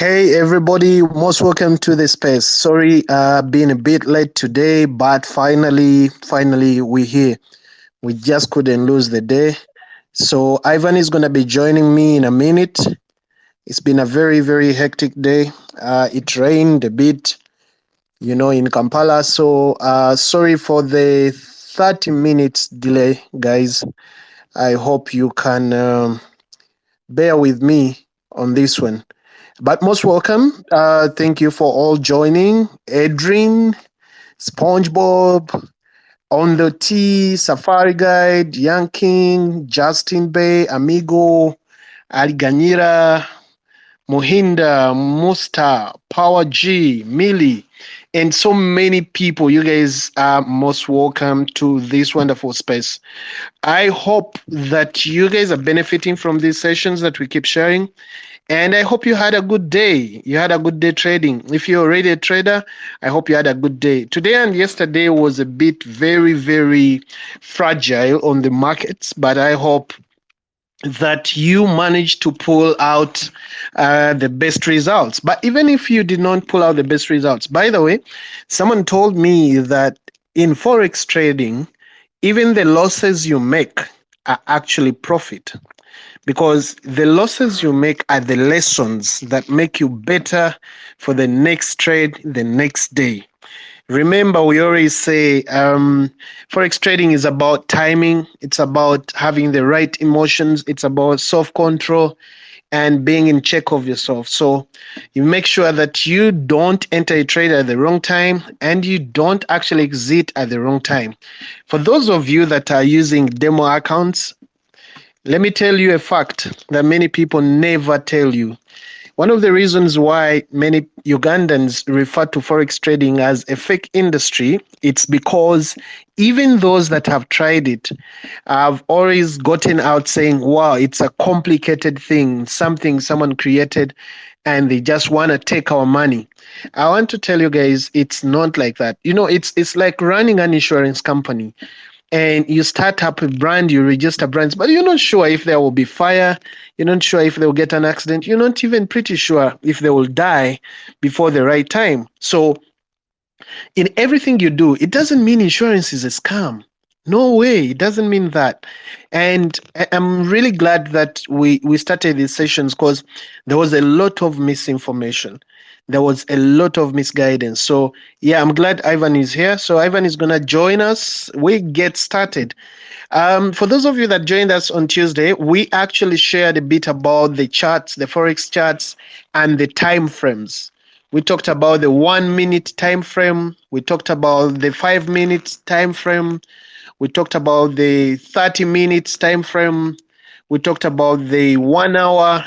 Hey everybody, most welcome to the space. Sorry, being a bit late today, but finally we're here. We just couldn't lose the day. So Ivan is gonna be joining me in a minute. It's been a very hectic day. It rained a bit, in Kampala. So sorry for the 30 minutes delay, guys. I hope you can bear with me on this one. But most welcome. Thank you for all joining. Adrian, SpongeBob, On the T, Safari Guide, Young King, Justin Bay, Amigo, Aliganira, Mohinda, Musta, Power G, Millie, and so many people. You guys are most welcome to this wonderful space. I hope that you guys are benefiting from these sessions that we keep sharing. And I hope you had a good day. You had a good day trading. If you're already a trader, I hope you had a good day. Today and yesterday was a bit very fragile on the markets, but I hope that you managed to pull out the best results. But even if you did not pull out the best results, by the way, someone told me that in Forex trading, even the losses you make are actually profit, because the losses you make are the lessons that make you better for the next trade the next day. Remember, we always say Forex trading is about timing, it's about having the right emotions, it's about self control and being in check of yourself. So you make sure that you don't enter a trade at the wrong time and you don't actually exit at the wrong time. For those of you that are using demo accounts, let me tell you a fact that many people never tell you. One of the reasons why many Ugandans refer to Forex trading as a fake industry, it's because even those that have tried it have always gotten out saying, wow, it's a complicated thing, something someone created, and they just want to take our money. I want to tell you guys, it's not like that. It's like running an insurance company and you start up a brand, you register brands, but you're not sure if there will be fire, you're not sure if they'll get an accident, you're not even pretty sure if they will die before the right time. So, in everything you do, it doesn't mean insurance is a scam. No way, it doesn't mean that. And I'm really glad that we started these sessions because there was a lot of misinformation. There was a lot of misguidance. So, yeah, I'm glad Ivan is here. So, Ivan is going to join us. We get started. For those of you that joined us on Tuesday, we actually shared a bit about the charts, the Forex charts, and the time frames. We talked about the 1 minute time frame. We talked about the 5 minute time frame. We talked about the 30 minutes time frame. We talked about the 1 hour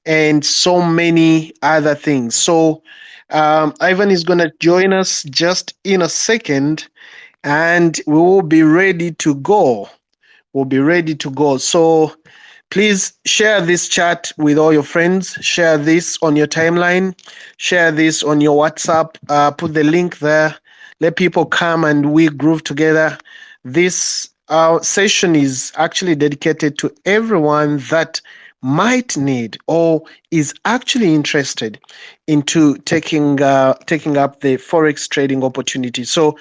and so many other things. So Ivan is going to join us just in a second and we will be ready to go. We'll be ready to go. So please share this chat with all your friends. Share this on your timeline. Share this on your WhatsApp. Put the link there. Let people come and we groove together. This session is actually dedicated to everyone that might need or is actually interested into taking up the forex trading opportunity. So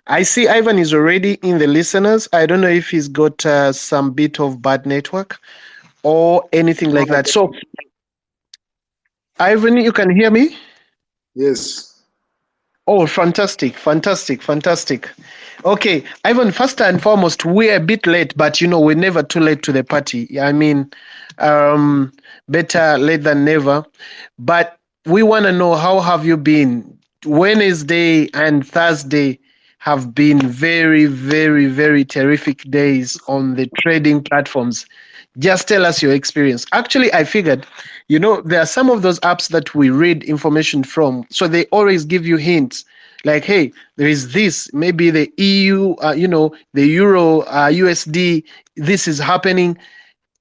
I see Ivan is already in the listeners. I don't know if he's got some bit of bad network or anything like that. So, Ivan, you can hear me? Yes. Oh, fantastic. Okay, Ivan, first and foremost, we're a bit late, but we're never too late to the party. I mean, better late than never. But we want to know, how have you been? Wednesday and Thursday have been very terrific days on the trading platforms. Just tell us your experience. Actually, I figured, there are some of those apps that we read information from. So they always give you hints like, hey, there is this, maybe the EU, the Euro, USD, this is happening.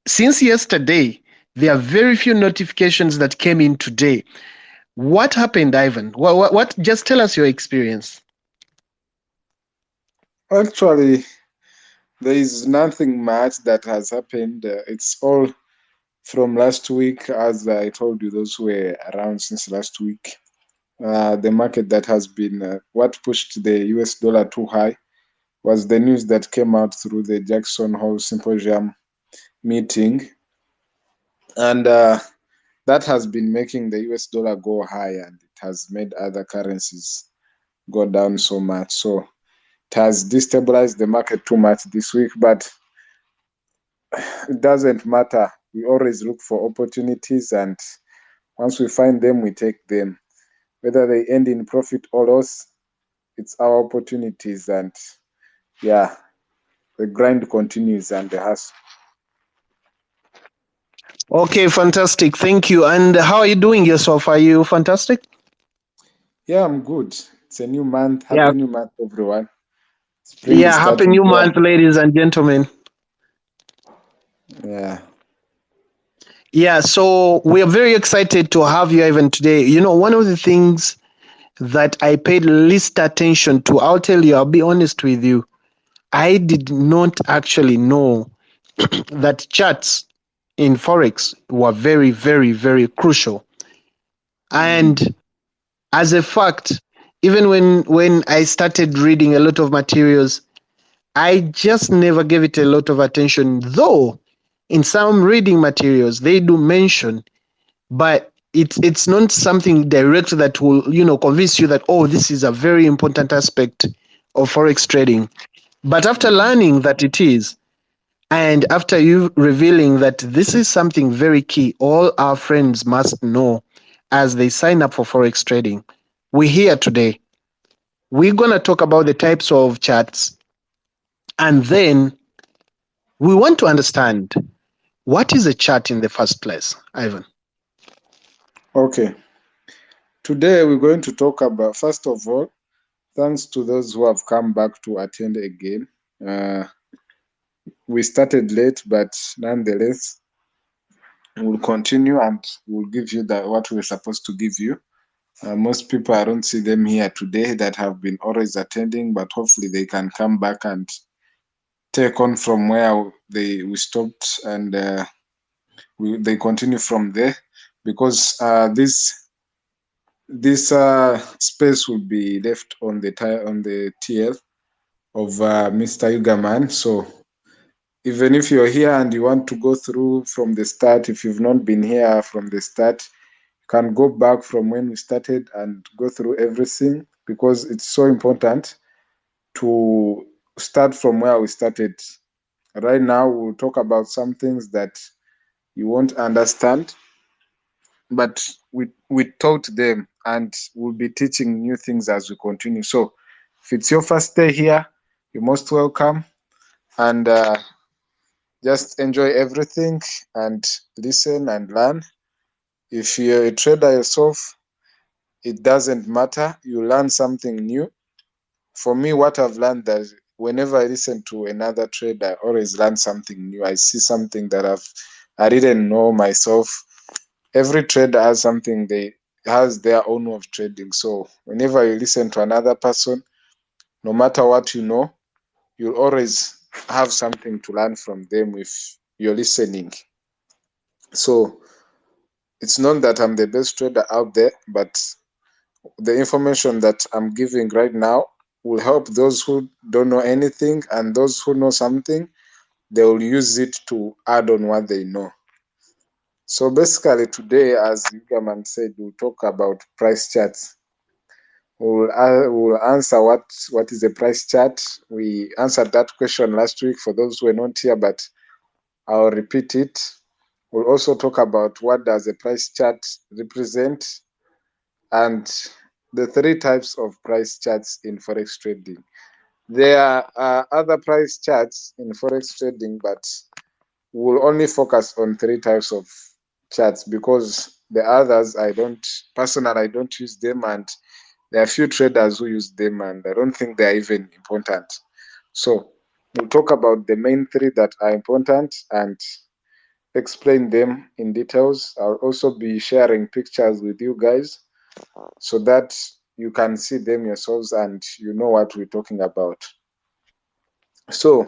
Since yesterday, there are very few notifications that came in today. What happened, Ivan? What? Just tell us your experience. Actually, there is nothing much that has happened. It's all from last week, as I told you, those were around since last week. The market that has been what pushed the US dollar too high was the news that came out through the Jackson Hole Symposium meeting, and that has been making the US dollar go high, and it has made other currencies go down so much. So it has destabilized the market too much this week, but it doesn't matter. We always look for opportunities, and once we find them, we take them. Whether they end in profit or loss, it's our opportunities, and yeah, the grind continues and the hustle. Okay, fantastic. Thank you. And how are you doing yourself? Are you fantastic? Yeah, I'm good. It's a new month. Yeah. Happy new month, everyone. Spring is Yeah. Happy starting new here. month, ladies and gentlemen. Yeah. Yeah. So we are very excited to have you even today. You know, one of the things that I paid least attention to, I'll tell you, I'll be honest with you. I did not actually know that charts in Forex were very, very, very crucial. Mm. And as a fact, even when I started reading a lot of materials, I just never gave it a lot of attention, though in some reading materials they do mention, but it's not something direct that will, you know, convince you that, oh, this is a very important aspect of forex trading. But after Mm. learning that it is, and after you revealing that this is something very key, all our friends must know as they sign up for forex trading, we're here today. We're going to talk about the types of charts, and then we want to understand what is a chart in the first place, Ivan. Okay. Today we're going to talk about, first of all, thanks to those who have come back to attend again. Uh, we started late, but nonetheless, we'll continue and we'll give you what we're supposed to give you. Most people, I don't see them here today that have been always attending, but hopefully they can come back and take on from where we stopped, and they continue from there, because this space will be left on the TL of Mr. Yugaman. So even if you're here and you want to go through from the start, if you've not been here from the start, you can go back from when we started and go through everything, because it's so important to start from where we started. Right now, we'll talk about some things that you won't understand, but we taught them, and we'll be teaching new things as we continue. So if it's your first day here, you're most welcome, and just enjoy everything and listen and learn. If you're a trader yourself, it doesn't matter, you learn something new. For me, what I've learned, that whenever I listen to another trader, I always learn something new. I see something that I didn't know myself. Every trader has something, they has their own way of trading. So whenever you listen to another person, no matter what you know, you'll always have something to learn from them if you're listening. So it's not that I'm the best trader out there, but the information that I'm giving right now will help those who don't know anything, and those who know something, they will use it to add on what they know. So basically today, as Yugaman said, we'll talk about price charts. We'll answer what is a price chart. We answered that question last week for those who were not here, but I'll repeat it. We'll also talk about what does a price chart represent, and the three types of price charts in forex trading. There are other price charts in forex trading, but we'll only focus on three types of charts, because the others, I don't use them, and there are few traders who use them, and I don't think they're even important. So we'll talk about the main three that are important and explain them in details. I'll also be sharing pictures with you guys so that you can see them yourselves and you know what we're talking about. So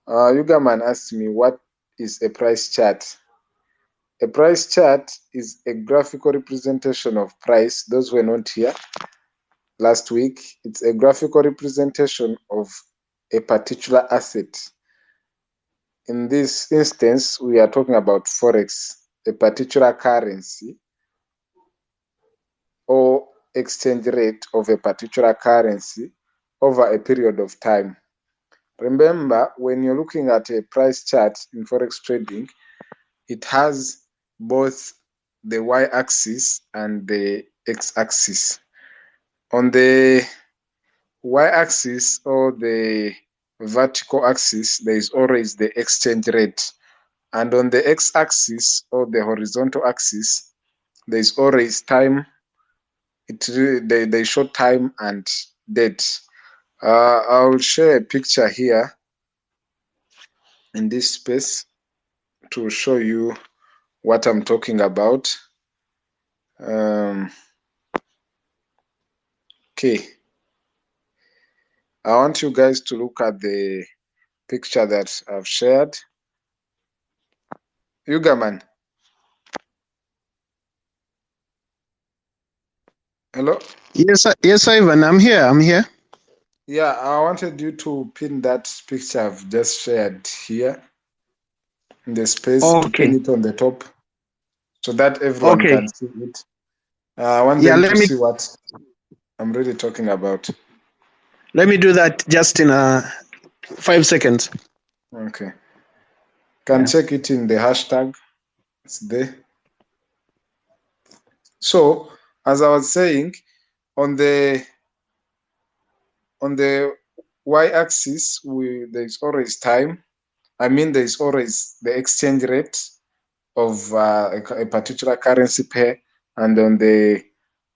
Yugaman asked me, what is a price chart? A price chart is a graphical representation of price. Those who were not here last week, it's a graphical representation of a particular asset. In this instance, we are talking about Forex, a particular currency or exchange rate of a particular currency over a period of time. Remember, when you're looking at a price chart in Forex trading, it has both the y-axis and the x-axis. On the y-axis or the vertical axis, there is always the exchange rate. And on the x-axis or the horizontal axis, there is always time. They show time and date. I'll share a picture here in this space to show you what I'm talking about. Okay. I want you guys to look at the picture that I've shared. Yugaman. Hello? Yes, Ivan, I'm here. I'm here. Yeah, I wanted you to pin that picture I've just shared here in the space, to Okay. pin it on the top so that everyone Okay. can see it. I want Yeah, them let to me see what I'm really talking about. do that just in 5 seconds. Okay. Can Yeah. check it in the hashtag. It's there. So, as I was saying, on the y-axis, there is always time. I mean, there is always the exchange rate of a particular currency pair, and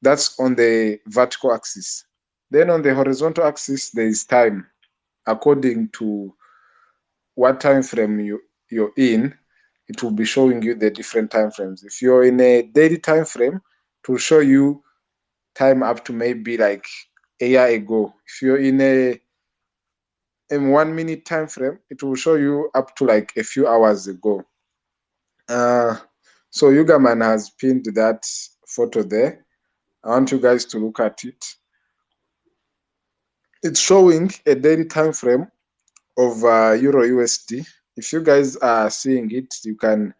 that's on the vertical axis. Then on the horizontal axis, there is time according to what time frame you're in. It will be showing you the different time frames. If you're in a daily time frame, it will show you time up to maybe like a year ago. If you're in 1 minute time frame, it will show you up to like a few hours ago. So Yugaman has pinned that photo there. I want you guys to look at it. It's showing a daily time frame of Euro USD. If you guys are seeing it, you can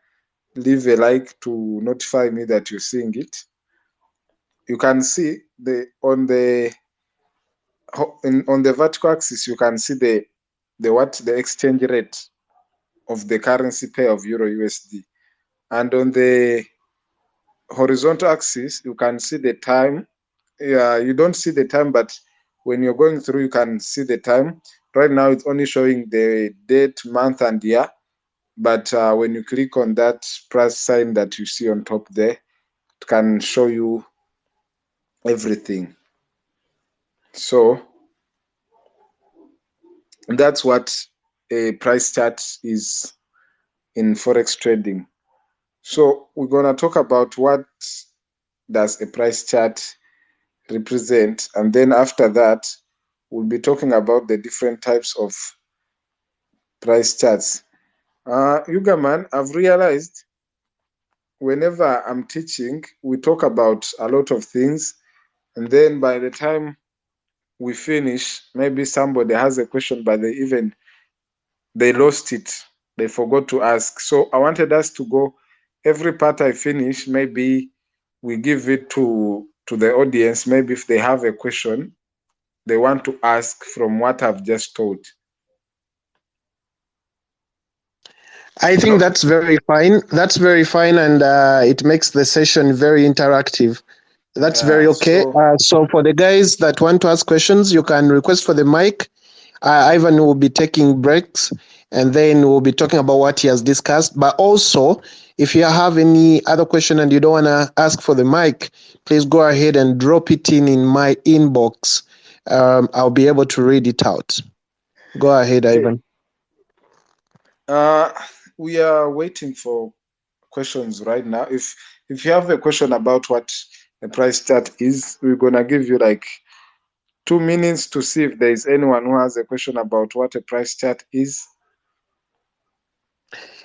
leave a like to notify me that you're seeing it. You can see on the vertical axis, you can see the exchange rate of the currency pair of Euro USD, and on the horizontal axis, you can see the time. Yeah, you don't see the time, but when you're going through, you can see the time. Right now, it's only showing the date, month, and year. But when you click on that plus sign that you see on top there, it can show you everything. So that's what a price chart is in Forex trading. So we're going to talk about what does a price chart represent, and then after that, we'll be talking about the different types of price charts. Yugaman, I've realized whenever I'm teaching, we talk about a lot of things, and then by the time we finish, maybe somebody has a question, but they lost it. They forgot to ask. So I wanted us to go every part I finish, maybe we give it to the audience. Maybe if they have a question they want to ask from what I've just told. I think Hello? that's very fine. That's very fine, and it makes the session very interactive. That's very Yeah, okay. so So for the guys that want to ask questions, you can request for the mic. Ivan will be taking breaks, and then we'll be talking about what he has discussed. But also, if you have any other question and you don't want to ask for the mic, please go ahead and drop it in my inbox. I'll be able to read it out. Go ahead, okay. Ivan. We are waiting for questions right now. If you have a question about what a price chart is, we're gonna give you like 2 minutes to see if there is anyone who has a question about what a price chart is.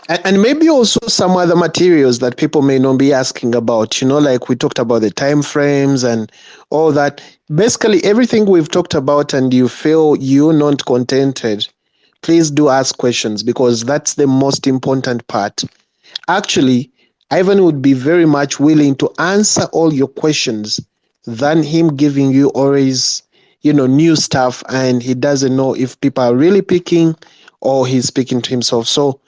And maybe also some other materials that people may not be asking about, like we talked about the time frames and all that. Basically, everything we've talked about and you feel you're not contented, please do ask questions because that's the most important part. Actually, Ivan would be very much willing to answer all your questions than him giving you always, new stuff and he doesn't know if people are really picking or he's speaking to himself. So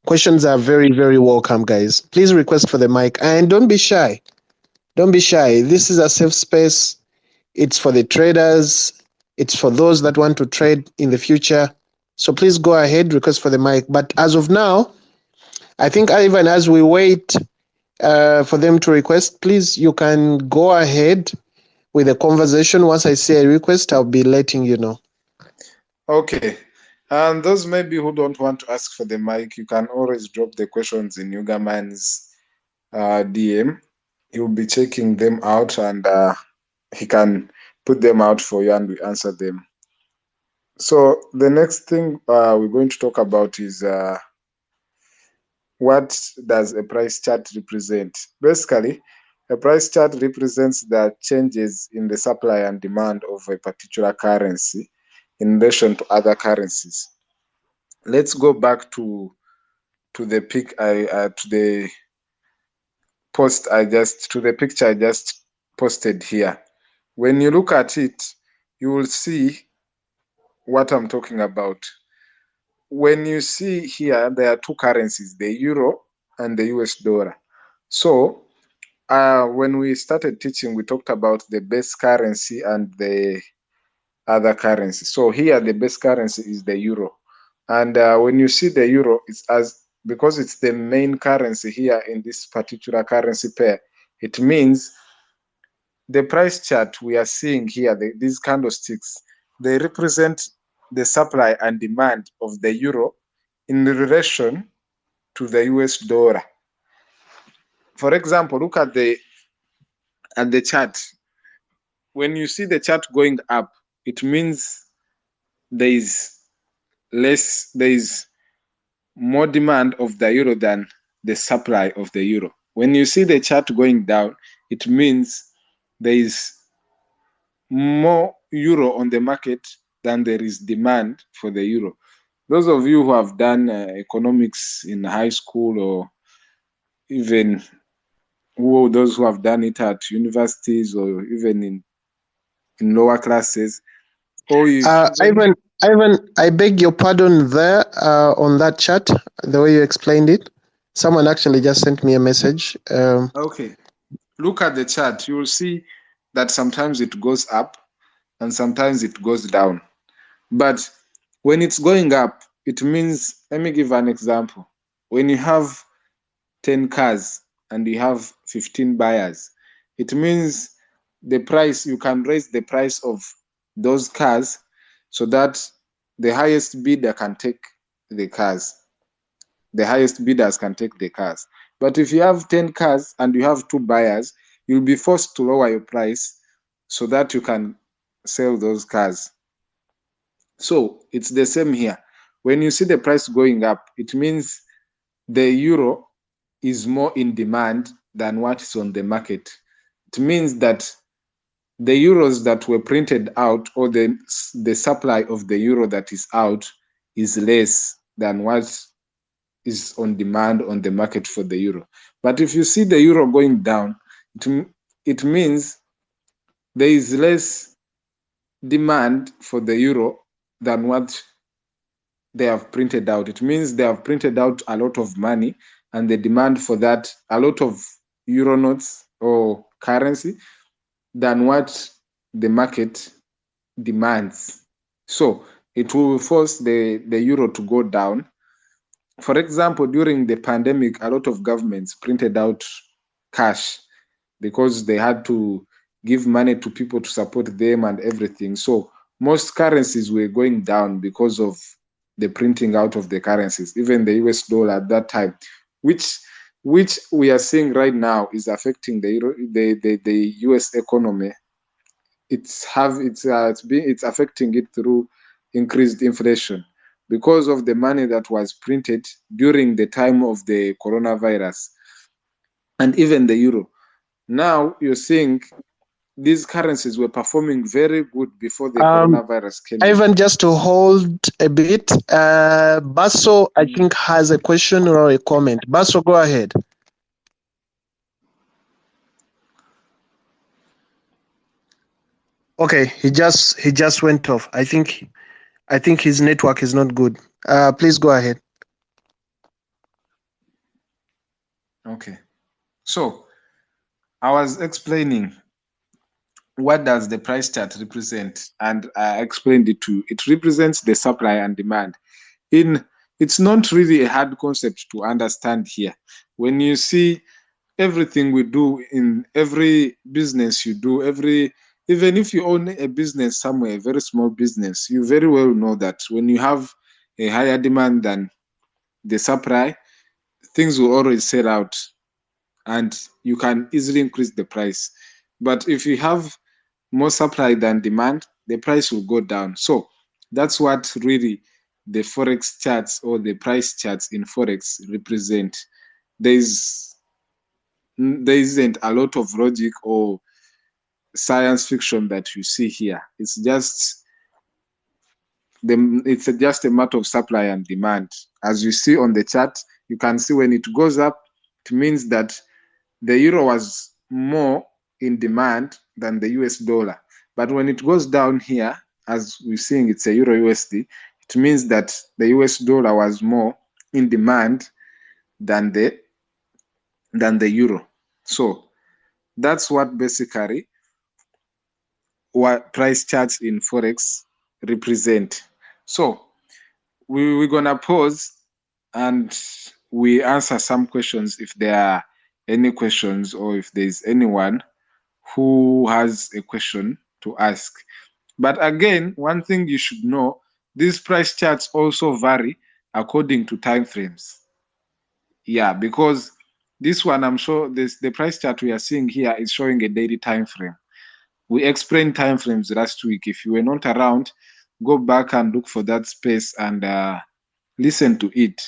questions are very, very welcome, guys. Please request for the mic and don't be shy. Don't be shy. This is a safe space. It's for the traders. It's for those that want to trade in the future. So please go ahead, request for the mic. But as of now, I think Ivan, as we wait for them to request, please, you can go ahead with the conversation. Once I see a request, I'll be letting you know. Okay. And those maybe who don't want to ask for the mic, you can always drop the questions in Yugaman's DM. He will be checking them out and he can put them out for you and we answer them. So the next thing we're going to talk about is what does a price chart represent? Basically, a price chart represents the changes in the supply and demand of a particular currency in relation to other currencies. Let's go back to the picture I just posted here. When you look at it, you will see what I'm talking about. When you see here, there are two currencies, the euro and the US dollar. So when we started teaching, we talked about the base currency and the other currency. So here, the base currency is the euro. And when you see the euro, because it's the main currency here in this particular currency pair, it means the price chart we are seeing here, these candlesticks, they represent the supply and demand of the euro in relation to the US dollar. For example, look at the chart. When you see the chart going up, it means there is more demand of the euro than the supply of the euro. When you see the chart going down, it means there is more euro on the market than there is demand for the euro. Those of you who have done economics in high school or even those who have done it at universities or even in lower classes, or Ivan, I beg your pardon there on that chat, the way you explained it. Someone actually just sent me a message. Okay, look at the chart. You will see that sometimes it goes up and sometimes it goes down. But when it's going up, it means, let me give an example. When you have 10 cars and you have 15 buyers, it means the price, you can raise the price of those cars so that the highest bidder can take the cars. The highest bidders can take the cars. But if you have 10 cars and you have two buyers, you'll be forced to lower your price so that you can sell those cars. So it's the same here. When you see the price going up, it means the euro is more in demand than what is on the market. It means that the euros that were printed out, or the supply of the euro that is out, is less than what is on demand on the market for the euro. But if you see the euro going down, it means there is less demand for the euro than what they have printed out. It means they have printed out a lot of money, and the demand for that, a lot of euro notes or currency, than what the market demands. So it will force the euro to go down. For example, during the pandemic, a lot of governments printed out cash because they had to give money to people to support them and everything. So most currencies were going down because of the printing out of the currencies, even the US dollar at that time, which we are seeing right now is affecting the US economy. It's affecting it through increased inflation. because of the money that was printed during the time of the coronavirus and even the euro. Now you're seeing these currencies were performing very good before the coronavirus came in. Ivan, just to hold a bit, Basso, I think, has a question or a comment. Basso, go ahead. Okay, he just went off. I think his network is not good. Please go ahead. Okay, so I was explaining what does the price chart represent, and I explained it to you. It represents the supply and demand. It's not really a hard concept to understand here. When you see everything we do in every business you do, even if you own a business somewhere, a very small business, you very well know that when you have a higher demand than the supply, things will always sell out and you can easily increase the price. But if you have more supply than demand, the price will go down. So that's what really the Forex charts or the price charts in Forex represent. There isn't a lot of logic or science fiction that you see here. It's just a matter of supply and demand. As you see on the chart, you can see when it goes up, it means that the euro was more in demand than the US dollar. But when it goes down here, as we're seeing it's a euro USD, it means that the US dollar was more in demand than the euro. So that's what basically what price charts in Forex represent. So we're gonna pause and we answer some questions if there are any questions or if there's anyone who has a question to ask. But again, one thing you should know, these price charts also vary according to time frames. Yeah, because this one, I'm sure the price chart we are seeing here is showing a daily time frame. We explained time frames last week. If you were not around, go back and look for that space and listen to it.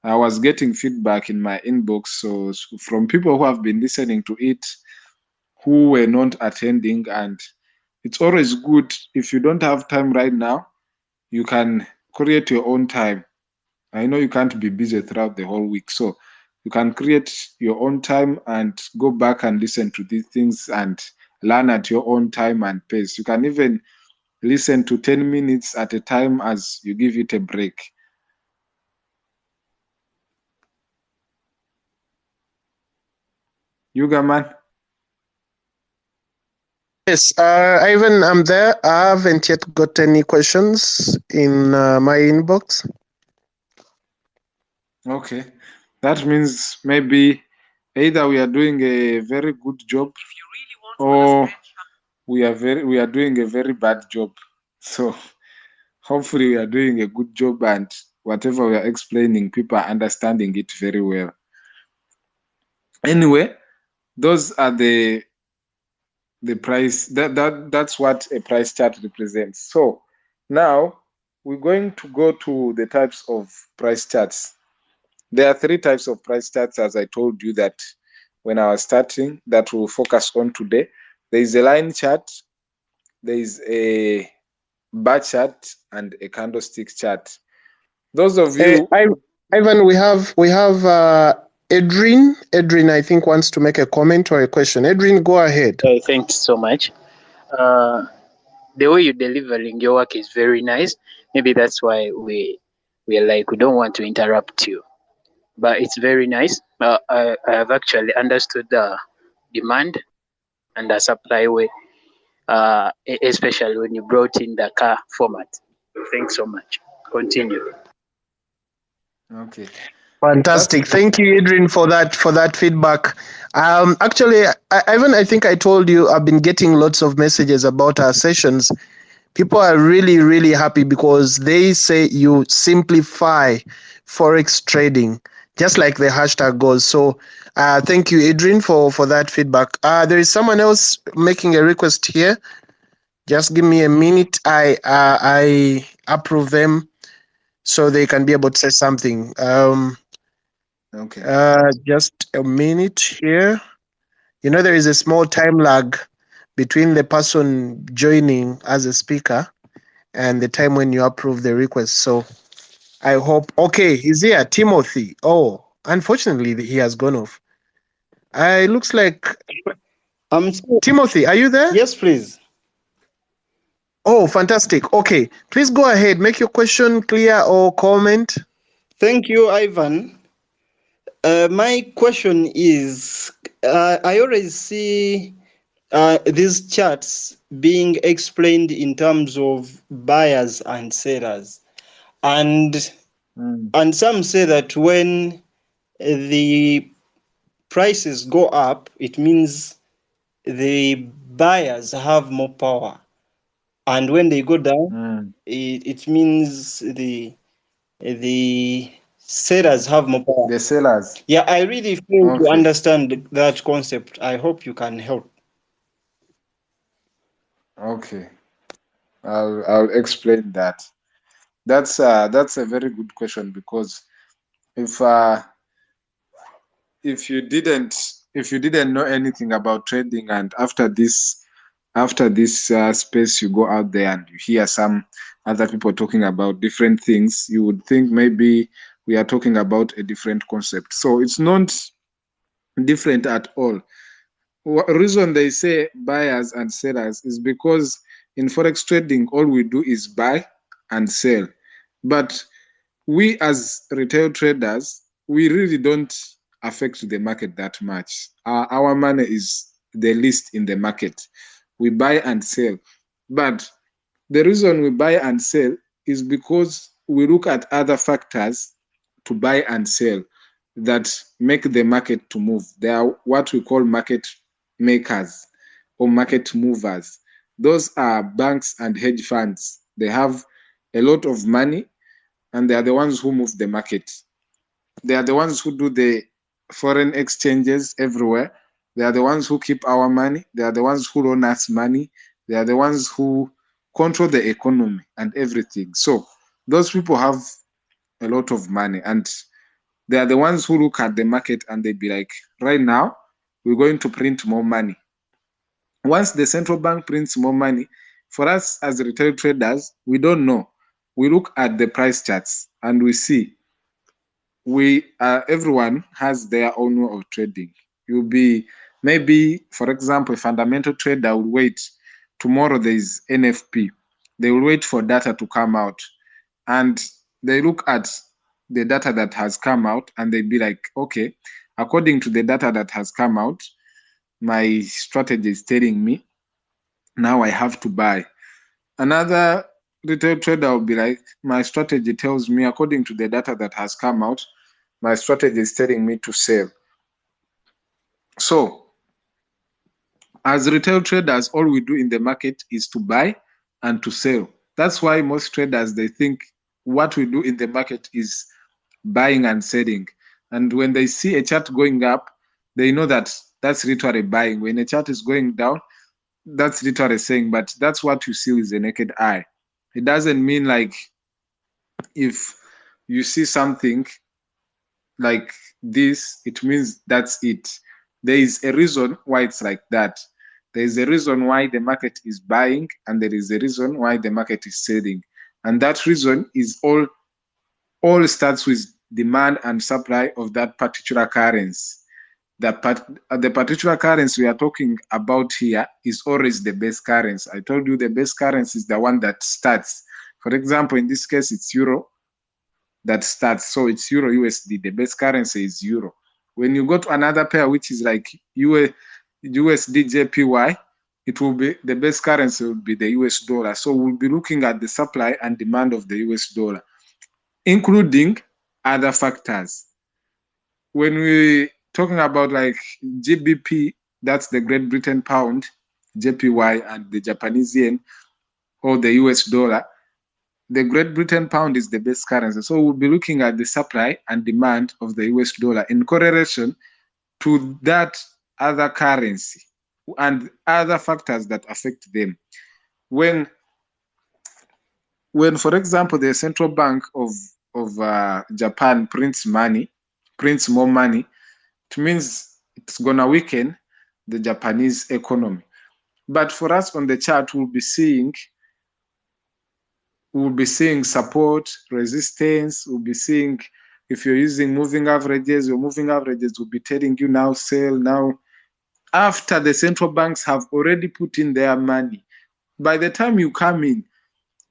I was getting feedback in my inbox, so from people who have been listening to it, who were not attending, and it's always good if you don't have time right now, you can create your own time. I know you can't be busy throughout the whole week, so you can create your own time and go back and listen to these things and learn at your own time and pace. You can even listen to 10 minutes at a time as you give it a break. Yuga man. Yes, Ivan, I'm there. I haven't yet got any questions in my inbox. Okay, that means maybe either we are doing a very good job or we are doing a very bad job. So hopefully we are doing a good job and whatever we are explaining, people are understanding it very well. Anyway, those are the price that's what a price chart represents. So now we're going to go to the types of price charts. There are three types of price charts, as I told you that when I was starting, that we'll focus on today. There is a line chart, there is a bar chart, and a candlestick chart. Those of you, Ivan, we have Edrin. Edrin, I think, wants to make a comment or a question. Edrin, go ahead. Thanks so much. The way you're delivering your work is very nice. Maybe that's why we are like, we don't want to interrupt you, but it's very nice. I have actually understood the demand and the supply way, especially when you brought in the car format. Thanks so much. Continue. okay. Fantastic. Thank you, Adrian, for that feedback. Actually, Ivan, I think I told you I've been getting lots of messages about our sessions. People are really, really happy because they say you simplify Forex trading, just like the hashtag goes. So thank you, Adrian, for that feedback. There is someone else making a request here. Just give me a minute. I approve them. so they can be able to say something. Okay. Just a minute here. You know, there is a small time lag between the person joining as a speaker and the time when you approve the request. So I hope. Okay, he's here, Timothy. Oh, unfortunately, he has gone off. It looks like Timothy. Are you there? Yes, please. Oh, fantastic. Okay, please go ahead. Make your question clear or comment. Thank you, Ivan. My question is, I always see these charts being explained in terms of buyers and sellers, and some say that when the prices go up, it means the buyers have more power, and when they go down, it means the sellers have more power. The sellers. Yeah, I really fail to Okay. understand that concept. I hope you can help. Okay. I'll explain that. That's a very good question, because if if you didn't know anything about trading, and after this space you go out there and you hear some other people talking about different things, you would think maybe we are talking about a different concept. So it's not different at all. Reason they say buyers and sellers is because in forex trading all we do is buy and sell, but we as retail traders, we really don't affect the market that much. Our money is the least in the market. We buy and sell, but the reason we buy and sell is because we look at other factors to buy and sell that make the market to move. They are what we call market makers or market movers. Those are banks and hedge funds. They have a lot of money, and they are the ones who move the market. They are the ones who do the foreign exchanges everywhere. They are the ones who keep our money. They are the ones who loan us money. They are the ones who control the economy and everything. So those people have a lot of money, and they are the ones who look at the market and they be like, right now, we're going to print more money. Once the central bank prints more money, for us as retail traders, we don't know. We look at the price charts and we see everyone has their own way of trading. You'll be maybe, for example, a fundamental trader will wait. Tomorrow there is NFP. They will wait for data to come out, and they look at the data that has come out and they be like, okay, according to the data that has come out, my strategy is telling me now I have to buy. Another retail trader will be like, my strategy tells me, according to the data that has come out, my strategy is telling me to sell. So as retail traders, all we do in the market is to buy and to sell. That's why most traders, they think what we do in the market is buying and selling. And when they see a chart going up, they know that that's literally buying. When a chart is going down, that's literally saying, but that's what you see with the naked eye. It doesn't mean like if you see something like this, it means that's it. There is a reason why it's like that. There is a reason why the market is buying, and there is a reason why the market is selling. And that reason is all starts with demand and supply of that particular currency. The particular currency we are talking about here is always the best currency. I told you the best currency is the one that starts. For example, in this case, it's euro that starts. So it's euro USD. The best currency is euro. When you go to another pair, which is like USD JPY, it will be the best currency will be the US dollar. So we'll be looking at the supply and demand of the US dollar, including other factors. When we talking about like GBP, that's the Great Britain pound, JPY, and the Japanese yen or the US dollar, the Great Britain pound is the best currency. So we'll be looking at the supply and demand of the US dollar in correlation to that other currency and other factors that affect them. When for example, the central bank of of Japan prints more money, it means it's gonna weaken the Japanese economy. But for us on the chart, we'll be seeing support, resistance. We'll be seeing, if you're using moving averages, your moving averages will be telling you now sell now. After the central banks have already put in their money, by the time you come in,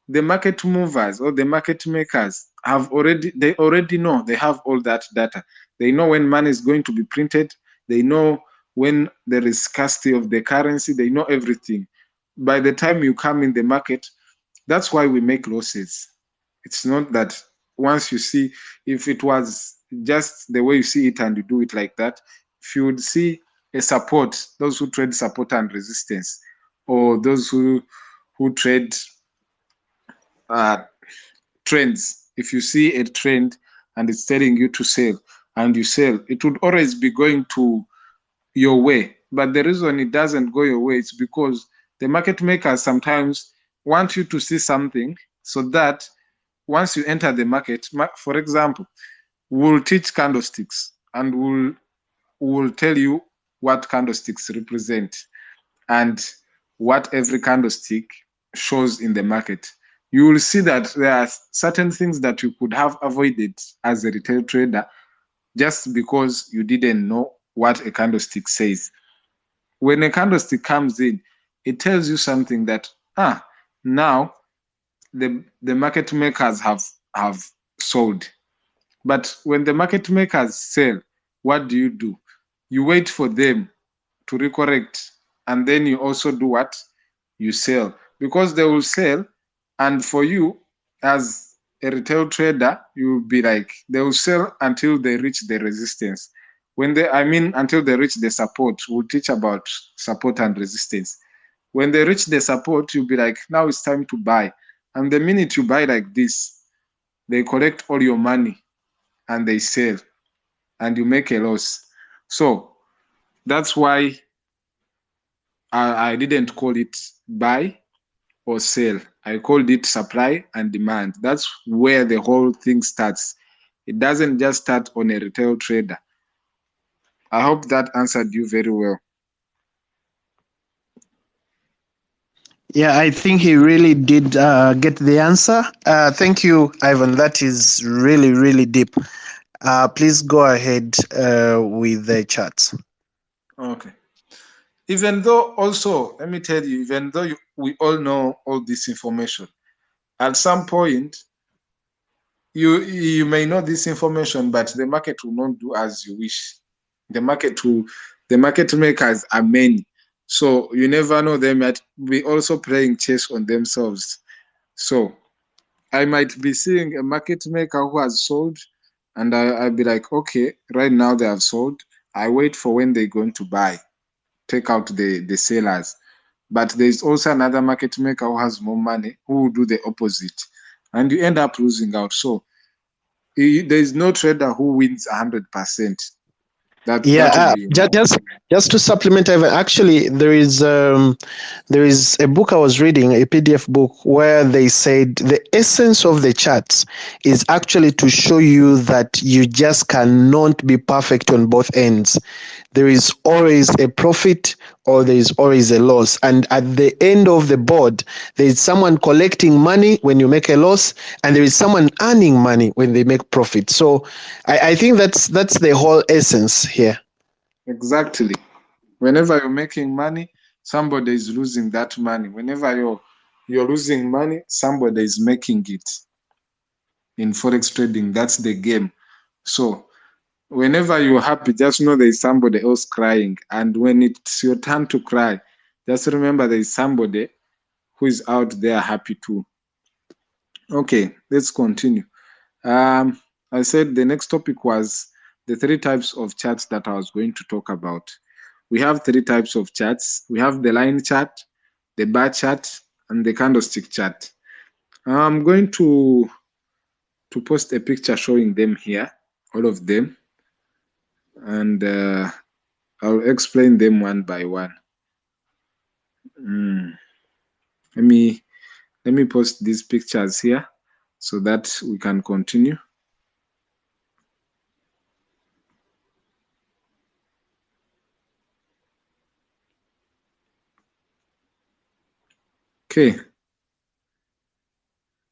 the market movers or the market makers they already know, they have all that data. They know when money is going to be printed. They know when there is scarcity of the currency. They know everything. By the time you come in the market, that's why we make losses. It's not that once you see, if it was just the way you see it and you do it like that, if you would see a support, those who trade support and resistance, or those who trade trends, if you see a trend and it's telling you to sell and you sell, it would always be going to your way. But the reason it doesn't go your way is because the market makers sometimes want you to see something so that once you enter the market, for example, we'll teach candlesticks and we'll tell you what candlesticks represent and what every candlestick shows in the market. You will see that there are certain things that you could have avoided as a retail trader just because you didn't know what a candlestick says. When a candlestick comes in, it tells you something that now the market makers have sold. But when the market makers sell, what do? You wait for them to recorrect, and then you also do what? You sell, because they will sell, and for you as a retail trader, you'll be like, they will sell until they reach the resistance. Until they reach the support. We'll teach about support and resistance. When they reach the support, you'll be like, now it's time to buy. And the minute you buy like this, they collect all your money and they sell, and you make a loss. So that's why I didn't call it buy or sell. I called it supply and demand. That's where the whole thing starts. It doesn't just start on a retail trader. I hope that answered you very well. Yeah, I think he really did get the answer. Thank you, Ivan. That is really, really deep. Please go ahead with the charts. Okay. Even though also, let me tell you, even though we all know all this information, at some point, you may know this information, but the market will not do as you wish. The market makers are many. So you never know, they might be also playing chess on themselves. So I might be seeing a market maker who has sold, and I'll be like, okay, right now they have sold. I wait for when they're going to buy, take out the sellers. But there's also another market maker who has more money who will do the opposite, and you end up losing out. So there's no trader who wins 100%. That would be Just to supplement, Ivan, actually, there is a book I was reading, a PDF book, where they said the essence of the charts is actually to show you that you just cannot be perfect on both ends. There is always a profit or there is always a loss. And at the end of the board, there is someone collecting money when you make a loss, and there is someone earning money when they make profit. So I think that's the whole essence here. Exactly. Whenever you're making money, somebody is losing that money. Whenever you're losing money, somebody is making it. In Forex trading, that's the game. So whenever you're happy, just know there is somebody else crying. And when it's your turn to cry, just remember there is somebody who is out there happy too. Okay, let's continue. I said the next topic was the 3 types of charts that I was going to talk about. We have 3 types of charts. We have the line chart, the bar chart, and the candlestick chart. I'm going to post a picture showing them here, all of them, and I'll explain them one by one. Let me post these pictures here so that we can continue. Okay.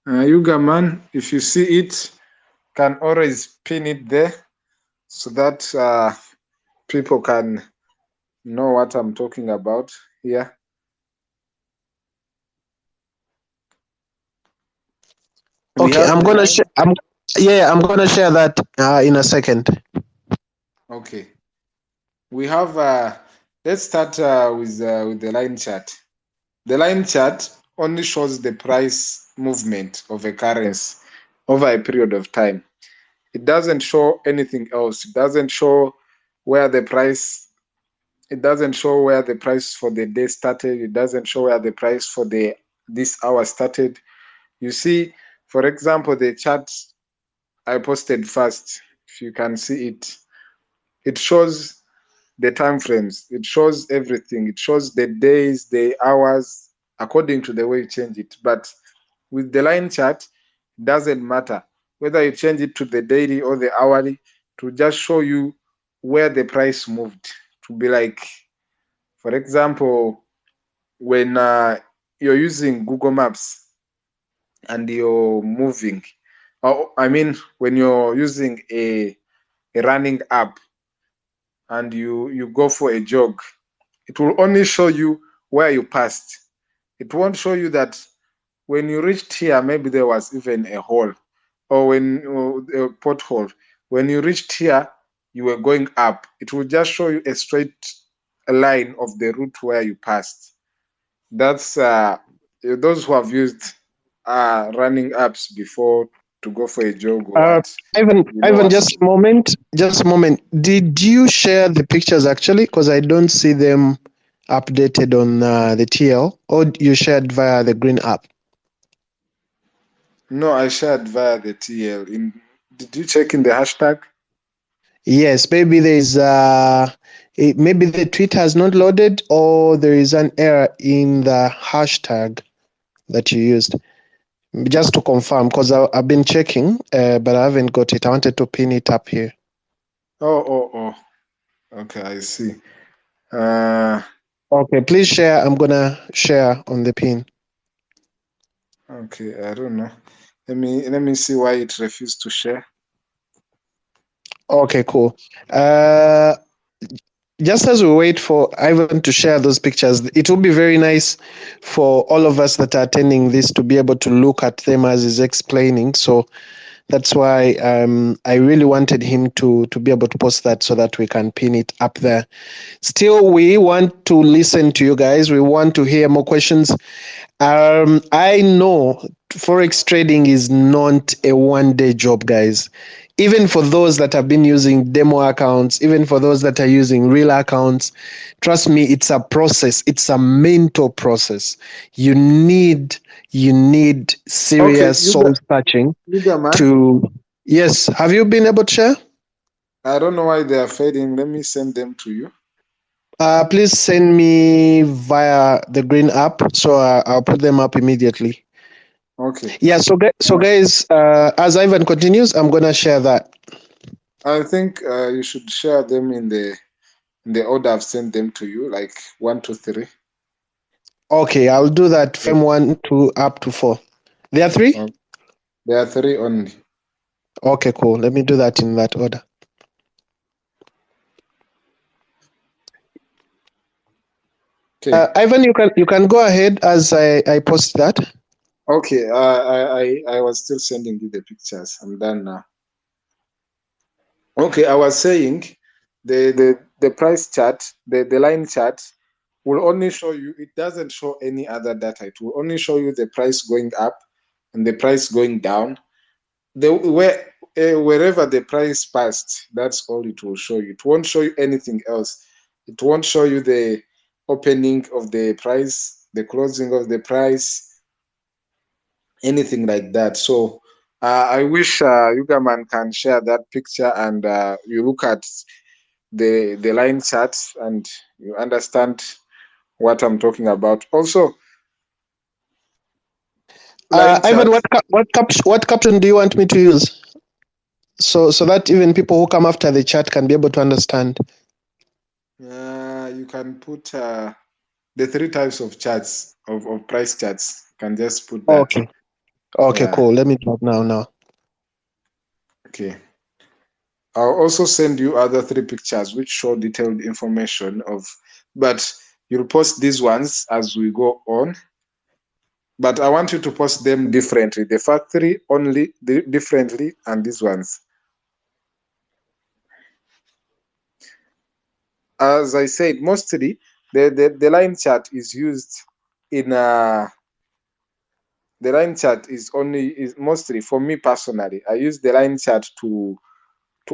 Yuga man, if you see it, can always pin it there so that people can know what I'm talking about here. Okay, I'm gonna share. I'm gonna share that in a second. Okay. We have let's start with the line chart. The line chart only shows the price movement of a currency over a period of time. It doesn't show anything else. It doesn't show where the price it doesn't show where the price for the day started. It doesn't show where the price for this hour started. You see, for example, the chart I posted first, if you can see it, it shows the time frames, it shows everything, it shows the days, the hours, according to the way you change it. But with the line chart, it doesn't matter whether you change it to the daily or the hourly, to just show you where the price moved. To be like, for example, when you're using Google Maps and you're moving, or I mean, when you're using a running app and you go for a jog, it will only show you where you passed. It won't show you that when you reached here, maybe there was even a hole or a pothole. When you reached here, you were going up. It will just show you a straight line of the route where you passed. That's those who have used running apps before to go for a jog or Uh, what, Ivan, you know what I'm just talking. a moment. Just a moment. Did you share the pictures actually? Because I don't see them updated on the TL, or you shared via the green app. No, I shared via the TL. Did you check in the hashtag? Yes, maybe maybe the tweet has not loaded, or there is an error in the hashtag that you used. Just to confirm, because I've been checking, but I haven't got it. I wanted to pin it up here. Oh. Okay, I see. Uh, Okay, please share. I'm gonna share on the pin. okay, I don't know. Let me see why it refused to share. Okay, cool. Uh, just as we wait for Ivan to share those pictures, it will be very nice for all of us that are attending this to be able to look at them as he's explaining. So that's why I really wanted him to be able to post that so that we can pin it up there. Still, we want to listen to you guys. We want to hear more questions. I know Forex trading is not a one-day job, guys. Even for those that have been using demo accounts, even for those that are using real accounts, trust me, it's a process. It's a mental process. You need Okay, serious soul searching Yuga man. to. Yes, have you been able to share? I don't know why they are fading. Let me send them to you. Please send me via the green app, so I'll put them up immediately. Okay. Yeah, so guys, as Ivan continues, I'm gonna share that. I think you should share them in the order I've sent them to you, like 1, 2, 3. Okay, I'll do that from 1 to up to 4. There are 3? Oh, there are 3 only. Okay, cool. Let me do that in that order. Okay. Ivan, you can go ahead as I post that. Okay. I was still sending you the pictures. I'm done now. Okay, I was saying the price chart, the line chart will only show you, it doesn't show any other data. It will only show you the price going up and the price going down. Wherever the price passed, that's all it will show you. It won't show you anything else. It won't show you the opening of the price, the closing of the price, anything like that. So I wish Yugaman can share that picture and you look at the line charts and you understand what I'm talking about. Also, line Ivan, charts. what caption do you want me to use? So that even people who come after the chat can be able to understand. You can put the three types of charts of price charts. You can just put that. Okay. Okay, Yeah. cool. Let me drop now. Okay. I'll also send you other three pictures which show detailed information of, but you'll post these ones as we go on. But I want you to post them differently. The first three only differently, and these ones. As I said, mostly the line chart is used in the line chart is mostly for me personally. I use the line chart to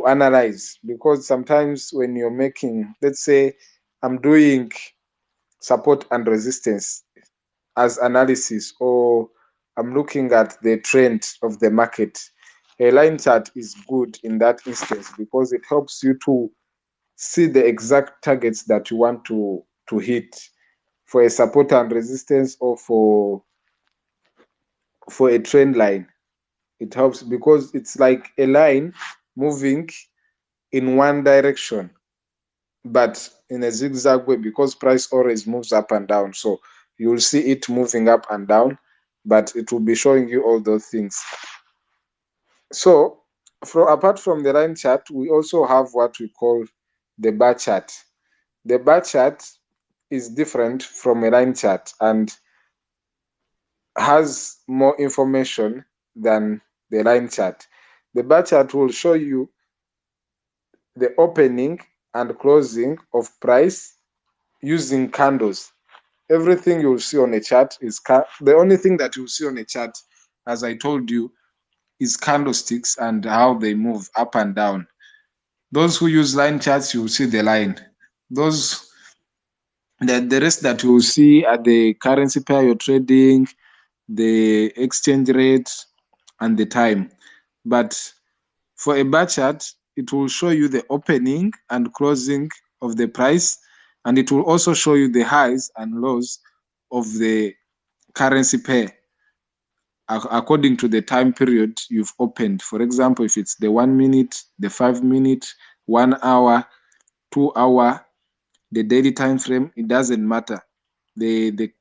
analyze, because sometimes when you're making, let's say I'm doing support and resistance as analysis, or I'm looking at the trend of the market, a line chart is good in that instance because it helps you to see the exact targets that you want to hit for a support and resistance, or for a trend line. It helps because it's like a line moving in one direction, but in a zigzag way, because price always moves up and down. So you'll see it moving up and down, but it will be showing you all those things. So apart from the line chart, we also have what we call the bar chart. The bar chart is different from a line chart and has more information than the line chart. The bar chart will show you the opening and closing of price using candles. Everything you'll see on a chart is the only thing that you'll see on a chart, as I told you, is candlesticks and how they move up and down. Those who use line charts, you'll see the line. The rest that you'll see are the currency pair you're trading, the exchange rate, and the time. But for a bar chart, it will show you the opening and closing of the price, and it will also show you the highs and lows of the currency pair according to the time period you've opened. For example, if it's the 1 minute, the 5 minute, 1 hour, 2 hour, the daily time frame, it doesn't matter. The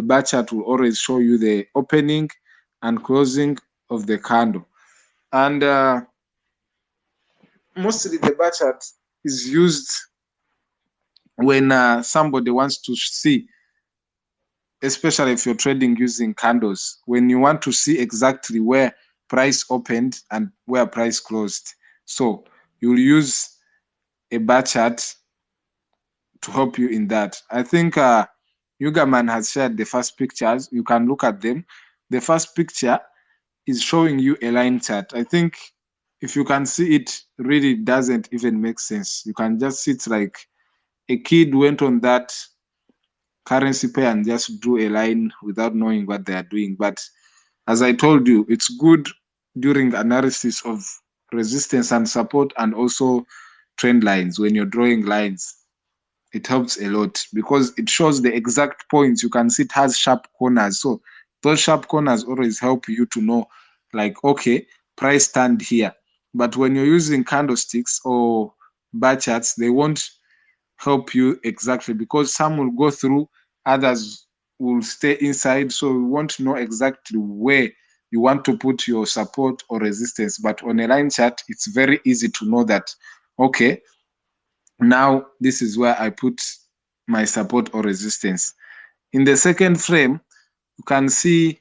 bar chart will always show you the opening and closing of the candle. And mostly the bar chart is used when somebody wants to see, especially if you're trading using candles, when you want to see exactly where price opened and where price closed. So you'll use a bar chart to help you in that. I think Yugaman has shared the first pictures. You can look at them. The first picture is showing you a line chart. I think if you can see it, really doesn't even make sense. You can just see it's like a kid went on that currency pair and just drew a line without knowing what they are doing. But as I told you, it's good during analysis of resistance and support, and also trend lines. When you're drawing lines, it helps a lot because it shows the exact points. You can see it has sharp corners. So those sharp corners always help you to know, like, okay, price stand here. But when you're using candlesticks or bar charts, they won't help you exactly, because some will go through, others will stay inside. So you won't know exactly where you want to put your support or resistance. But on a line chart, it's very easy to know that, okay, now this is where I put my support or resistance. In the second frame, you can see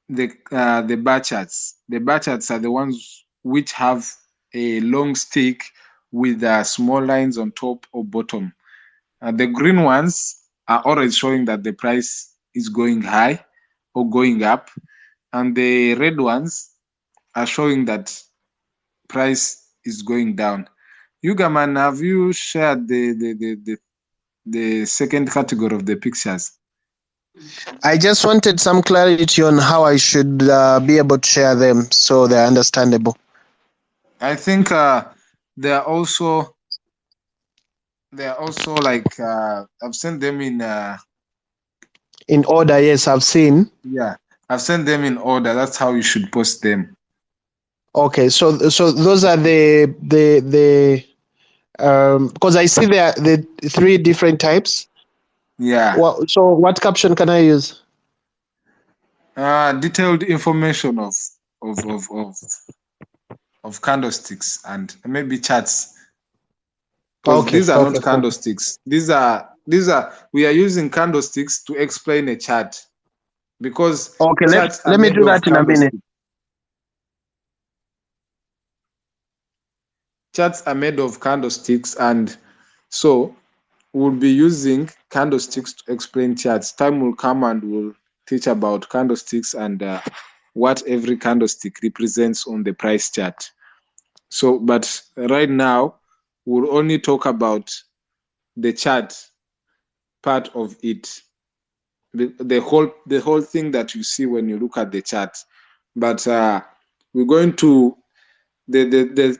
the bar charts. The bar charts are the ones which have a long stick with small lines on top or bottom. The green ones are always showing that the price is going high or going up, and the red ones are showing that price is going down. Yugaman, have you shared the second category of the pictures? I just wanted some clarity on how I should be able to share them so they're understandable. I think they are also like I've sent them in In order, yes, I've seen. yeah, I've sent them in order. That's how you should post them. Okay, so those are the because I see there are the three different types. Yeah. So what caption can I use? Detailed information of candlesticks and maybe charts. Because Okay, these are okay, not candlesticks. These are we are using candlesticks to explain a chart because okay. charts are Let me made do of that in a minute. candlesticks. Charts are made of candlesticks, and so we'll be using candlesticks to explain charts. Time will come and we'll teach about candlesticks and what every candlestick represents on the price chart. So, but right now we'll only talk about the chart part of it, the whole thing that you see when you look at the chart. But we're going to the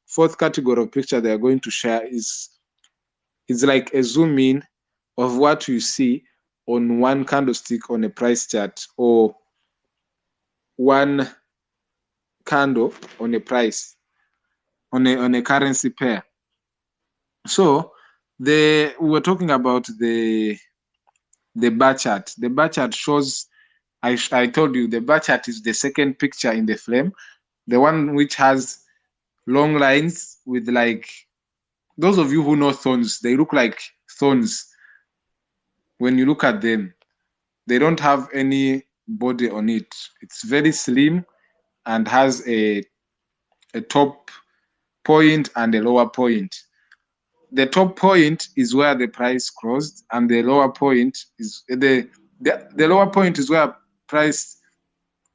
fourth category of picture they are going to share is like a zoom in of what you see on one candlestick on a price chart or one candle on a price on a currency pair. So we were talking about the bar chart. The bar chart shows, I told you the bar chart is the second picture in the frame, the one which has long lines with, like, those of you who know thorns, they look like thorns when you look at them. They don't have any body on it. It's very slim and has a top point and a lower point. The top point is where the price closed, and the lower point is the lower point is where price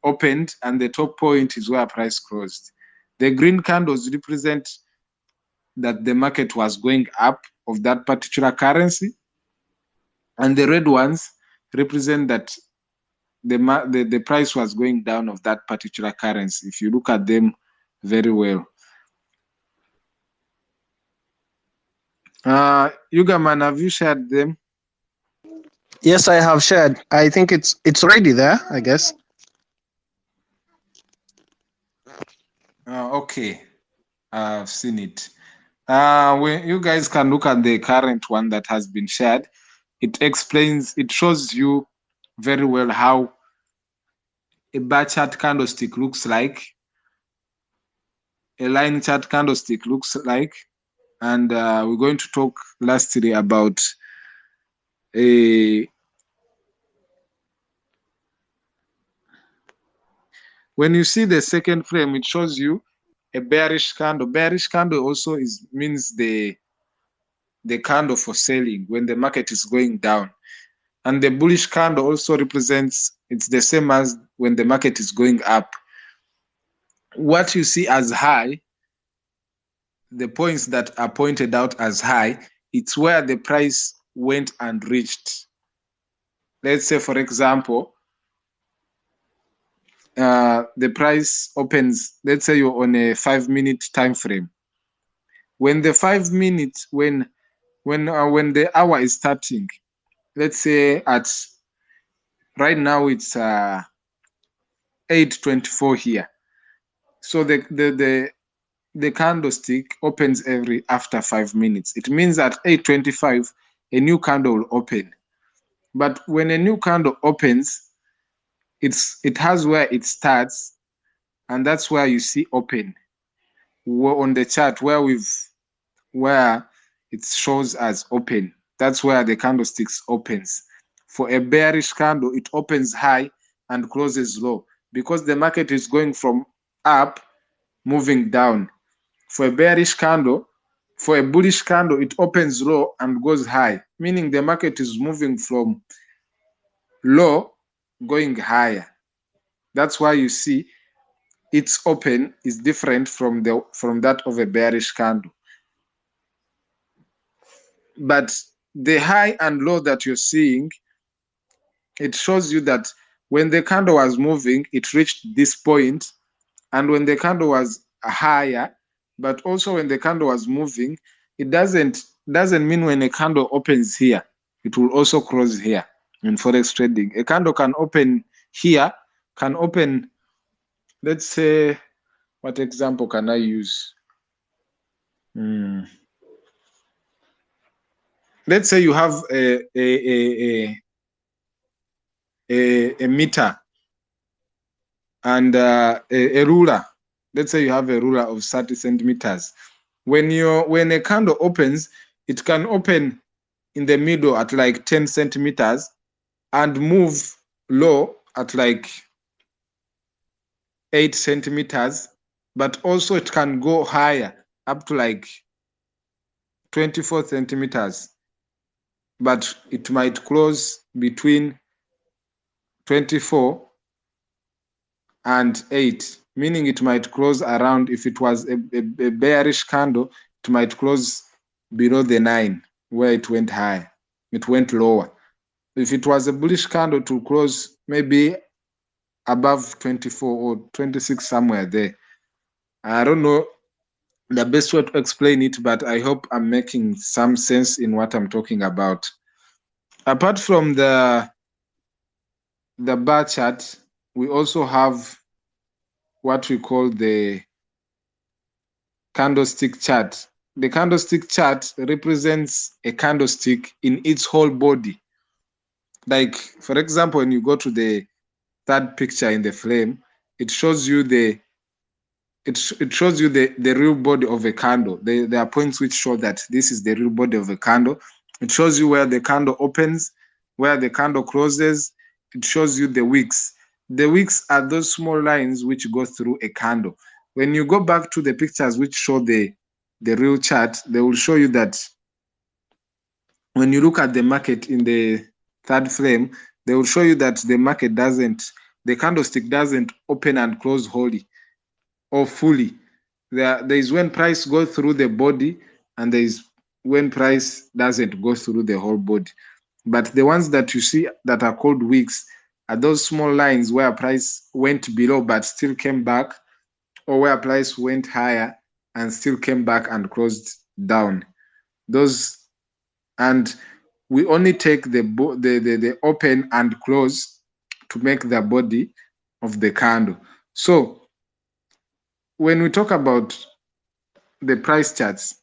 opened, and the top point is where price closed. The green candles represent that the market was going up of that particular currency, and the red ones represent that the price was going down of that particular currency, if you look at them very well. Yugaman, have you shared them? Yes, I have shared. I think it's ready there, I guess. Okay, I've seen it. When you guys can look at the current one that has been shared, it shows you very well how a bar chart candlestick looks like, a line chart candlestick looks like, and we're going to talk lastly about a when you see the second frame, it shows you a bearish candle. Bearish candle also means the candle for selling when the market is going down. And the bullish candle also represents, it's the same as when the market is going up. What you see as high, the points that are pointed out as high, it's where the price went and reached. Let's say, for example, the price opens, let's say you're on a 5-minute time frame. When the 5 minutes, when the hour is starting, let's say at right now it's 8:24 here. So the candlestick opens after 5 minutes. It means at 8:25 a new candle will open. But when a new candle opens, it has where it starts, and that's where you see open. On the chart where it shows as open, that's where the candlesticks opens. For a bearish candle, it opens high and closes low because the market is going from up moving down. For a bullish candle, it opens low and goes high, meaning the market is moving from low going higher. That's why you see its open is different from that of a bearish candle. But the high and low that you're seeing, it shows you that when the candle was moving, it reached this point, and when the candle was higher, but also when the candle was moving, it doesn't mean when a candle opens here, it will also close here. In forex trading, a candle can open here, can open, let's say, what example can I use? let's say you have a meter and a ruler. Let's say you have a ruler of 30 centimeters. When a candle opens, it can open in the middle at like 10 centimeters and move low at like 8 centimeters, but also it can go higher up to like 24 centimeters, but it might close between 24 and 8, meaning it might close around, if it was a bearish candle, it might close below the 9 where it went high, it went lower. If it was a bullish candle, to close maybe above 24 or 26, somewhere there. I don't know the best way to explain it, but I hope I'm making some sense in what I'm talking about. Apart from the bar chart, we also have what we call the candlestick chart. The candlestick chart represents a candlestick in its whole body. Like, for example, when you go to the third picture in the flame, it shows you the real body of a candle. There are points which show that this is the real body of a candle. It shows you where the candle opens, where the candle closes. It shows you the wicks. The wicks are those small lines which go through a candle. When you go back to the pictures which show the real chart, they will show you that when you look at the market in the third flame, they will show you that the candlestick doesn't open and close wholly or fully. There is when price goes through the body, and there is when price doesn't go through the whole body. But the ones that you see that are called wicks are those small lines where price went below but still came back, or where price went higher and still came back and closed down. Those, and we only take the open and close to make the body of the candle. So when we talk about the price charts,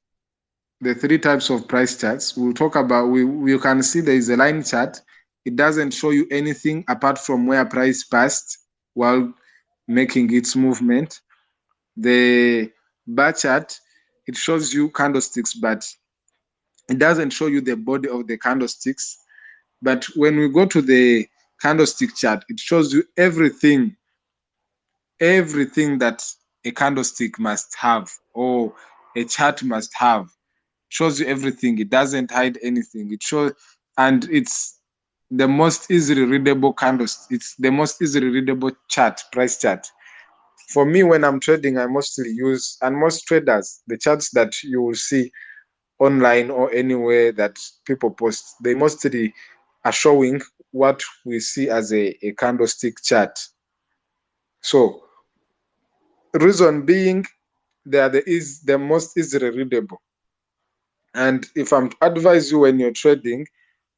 the three types of price charts, we'll talk about, we can see there is a line chart. It doesn't show you anything apart from where price passed while making its movement. The bar chart, it shows you candlesticks, but it doesn't show you the body of the candlesticks. But when we go to the candlestick chart, it shows you everything that a candlestick must have, or a chart must have. Shows you everything. It doesn't hide anything. It shows, and it's the most easily readable candlestick. It's the most easily readable chart, price chart. For me, when I'm trading, I mostly use, and most traders, the charts that you will see online or anywhere that people post, they mostly are showing what we see as a candlestick chart. So, reason being, they are the most easily readable. And if I'm to advise you when you're trading,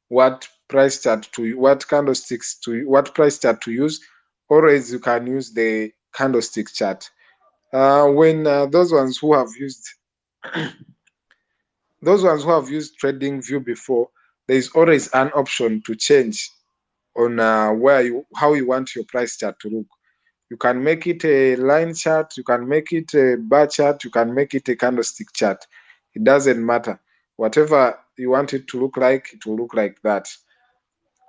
what price chart to, what candlesticks to, what price chart to use, always you can use the candlestick chart. When those ones who have used trading view before, there is always an option to change on how you want your price chart to look. You can make it a line chart, you can make it a bar chart, you can make it a candlestick chart. It doesn't matter. Whatever you want it to look like, it will look like that.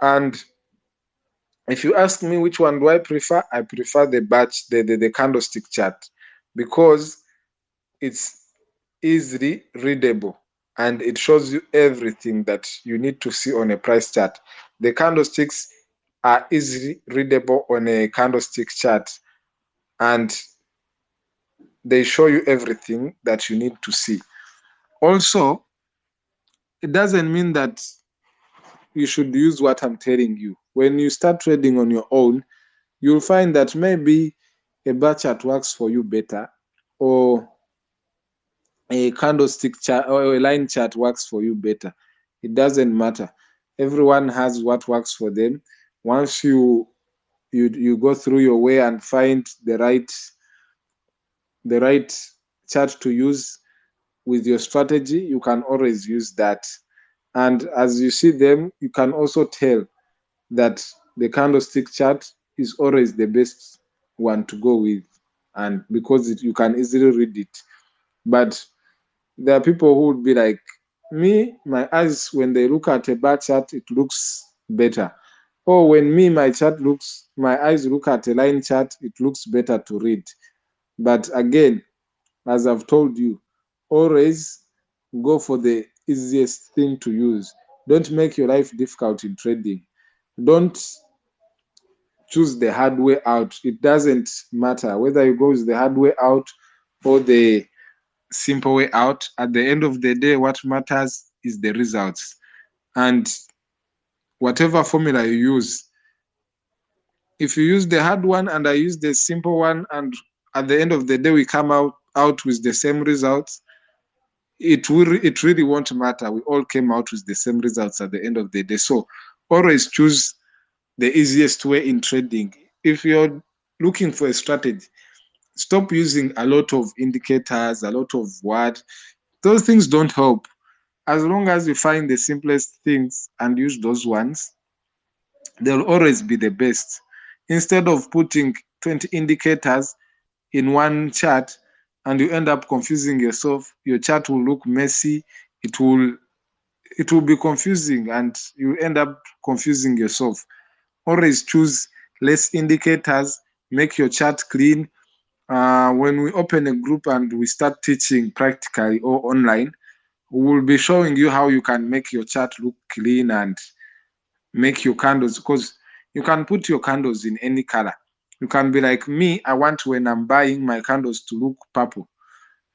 And if you ask me which one do I prefer the candlestick chart, because it's easily readable and it shows you everything that you need to see on a price chart. The candlesticks are easily readable on a candlestick chart, and they show you everything that you need to see. Also, it doesn't mean that you should use what I'm telling you. When you start trading on your own, you'll find that maybe a bar chart works for you better, or a candlestick chart or a line chart works for you better. It doesn't matter. Everyone has what works for them. Once you go through your way and find the right chart to use with your strategy, you can always use that. And as you see them, you can also tell that the candlestick chart is always the best one to go with, and because you can easily read it. But there are people who would be like me, my eyes, when they look at a bar chart, it looks better. Or when my eyes look at a line chart, it looks better to read. But again, as I've told you, always go for the easiest thing to use. Don't make your life difficult in trading. Don't choose the hard way out. It doesn't matter whether you go with the hard way out or the simple way out. At the end of the day, what matters is the results. And whatever formula you use, if you use the hard one and I use the simple one, and at the end of the day we come out with the same results, it really won't matter. We all came out with the same results at the end of the day. So always choose the easiest way in trading. If you're looking for a strategy, stop using a lot of indicators, a lot of what. Those things don't help. As long as you find the simplest things and use those ones, they'll always be the best. Instead of putting 20 indicators in one chart and you end up confusing yourself, your chart will look messy. It will be confusing and you end up confusing yourself. Always choose less indicators, make your chart clean. When we open a group and we start teaching practically or online, we will be showing you how you can make your chart look clean and make your candles, because you can put your candles in any color. You can be like me, I want when I'm buying my candles to look purple.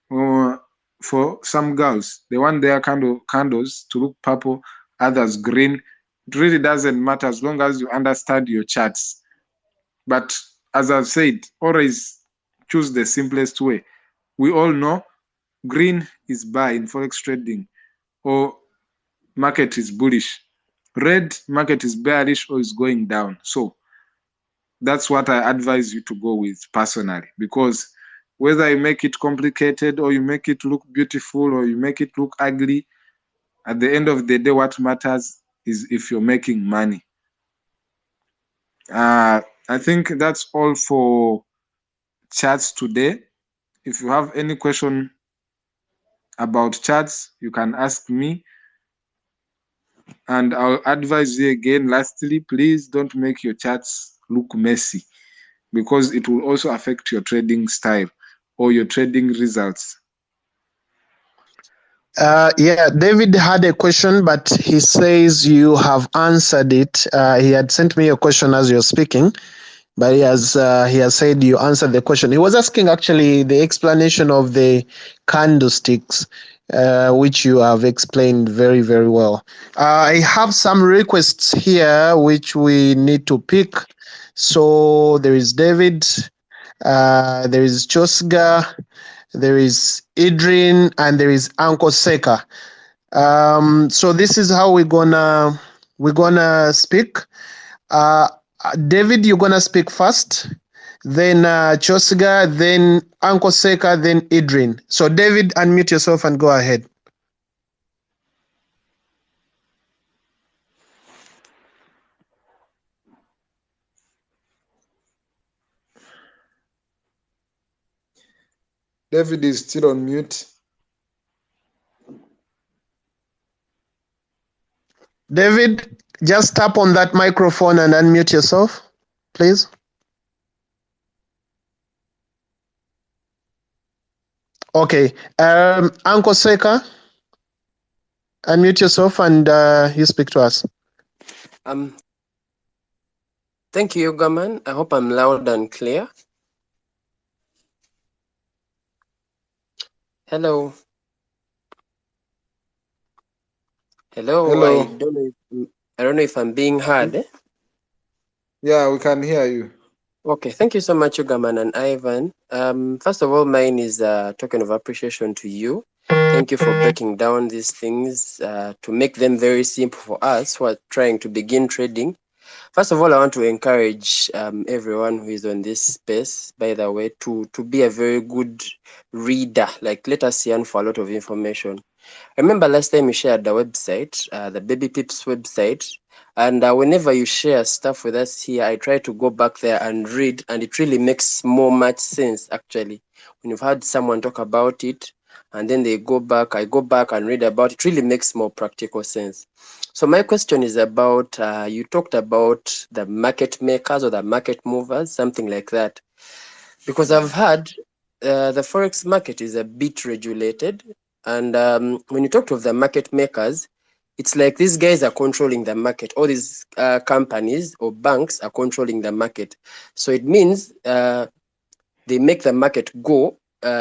For some girls, they want their candles to look purple, others green. It really doesn't matter as long as you understand your charts. But as I've said, always choose the simplest way. We all know green is buy in Forex trading, or market is bullish. Red, market is bearish or is going down. So that's what I advise you to go with personally, because whether you make it complicated or you make it look beautiful or you make it look ugly, at the end of the day, what matters is if you're making money. I think that's all for charts today. If you have any question about charts, you can ask me. And I'll advise you again, lastly, please don't make your charts look messy, because it will also affect your trading style or your trading results. Yeah, David had a question, but he says you have answered it. He had sent me a question as you're speaking, but he has said you answered the question. He was asking actually the explanation of the candlesticks, which you have explained very, very well. I have some requests here which we need to pick. So there is David, there is Chosga, there is Idrin, and there is Uncle Seka. So this is how we're gonna speak. David, you're gonna speak first, then Chosiga, then Uncle Seka, then Idrin. So David, unmute yourself and go ahead. David is still on mute. David, just tap on that microphone and unmute yourself, please. Okay. Uncle Seka, unmute yourself and you speak to us. Thank you, Yugaman. I hope I'm loud and clear. Hello. Hello. I don't know if I'm being heard. Yeah, we can hear you. Okay, thank you so much, Yugaman and Ivan. First of all, mine is a token of appreciation to you. Thank you for breaking down these things to make them very simple for us who are trying to begin trading. First of all, I want to encourage everyone who is on this space, by the way, to be a very good reader. Like, let us yearn for a lot of information. I remember last time you shared the website, the Baby Pips website, and whenever you share stuff with us here, I try to go back there and read, and it really makes much sense actually. When you've had someone talk about it, and then I go back and read about it, it really makes more practical sense. So my question is about, you talked about the market makers or the market movers, something like that. Because I've heard the Forex market is a bit regulated. And when you talk of the market makers, it's like these guys are controlling the market. All these companies or banks are controlling the market. So it means they make the market go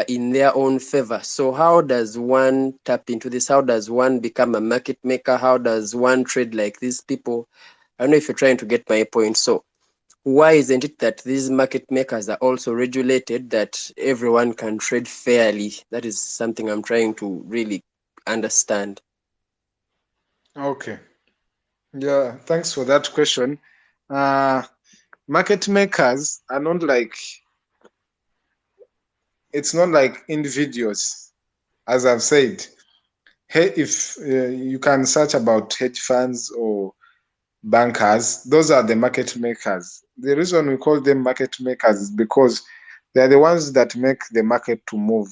in their own favor. So how does one tap into this? How does one become a market maker? How does one trade like these people? I don't know if you're trying to get my point. So why isn't it that these market makers are also regulated, that everyone can trade fairly? That is something I'm trying to really understand. Okay. Yeah, thanks for that question. Market makers are not like, it's not like individuals, as I've said. Hey, if you can search about hedge funds or bankers, those are the market makers. The reason we call them market makers is because they're the ones that make the market to move.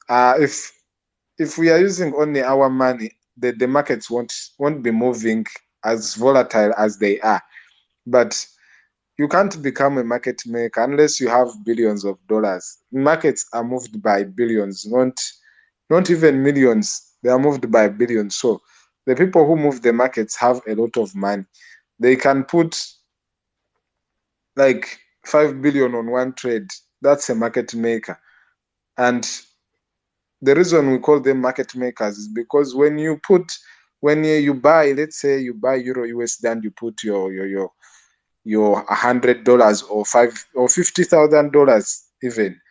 If we are using only our money, the markets won't be moving as volatile as they are. But you can't become a market maker unless you have billions of dollars. Markets are moved by billions, not even millions. They are moved by billions. So the people who move the markets have a lot of money. They can put like 5 billion on one trade. That's a market maker. And the reason we call them market makers is because when you buy, let's say you buy Euro USD and you put your $100 or $50,000 even,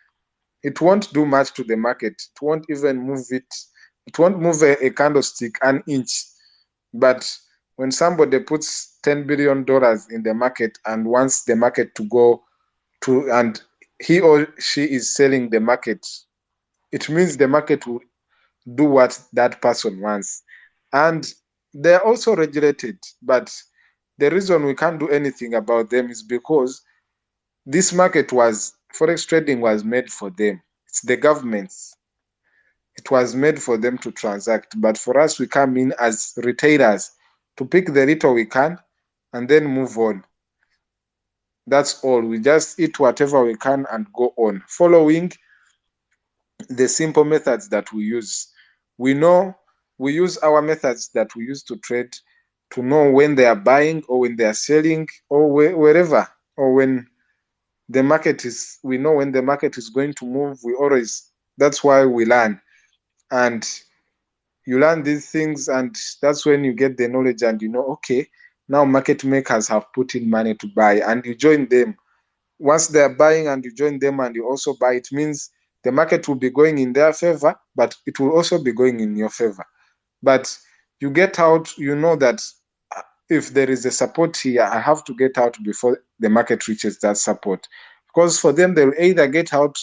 it won't do much to the market. It won't even move it. It won't move a candlestick an inch. But when somebody puts $10 billion in the market and wants the market to go to, and he or she is selling the market, it means the market will do what that person wants. And they're also regulated. But the reason we can't do anything about them is because this market Forex trading was made for them. It's the governments. It was made for them to transact. But for us, we come in as retailers to pick the little we can and then move on. That's all. We just eat whatever we can and go on, following the simple methods that we use. We use our methods that we use to trade to know when they are buying or when they are selling or wherever, or when we know when the market is going to move. That's why we learn. And you learn these things, and that's when you get the knowledge and you know, okay, now market makers have put in money to buy, and you join them. Once they're buying and you join them and you also buy, it means the market will be going in their favor, but it will also be going in your favor. But you get out, you know that if there is a support here, I have to get out before the market reaches that support. Because for them, they'll either get out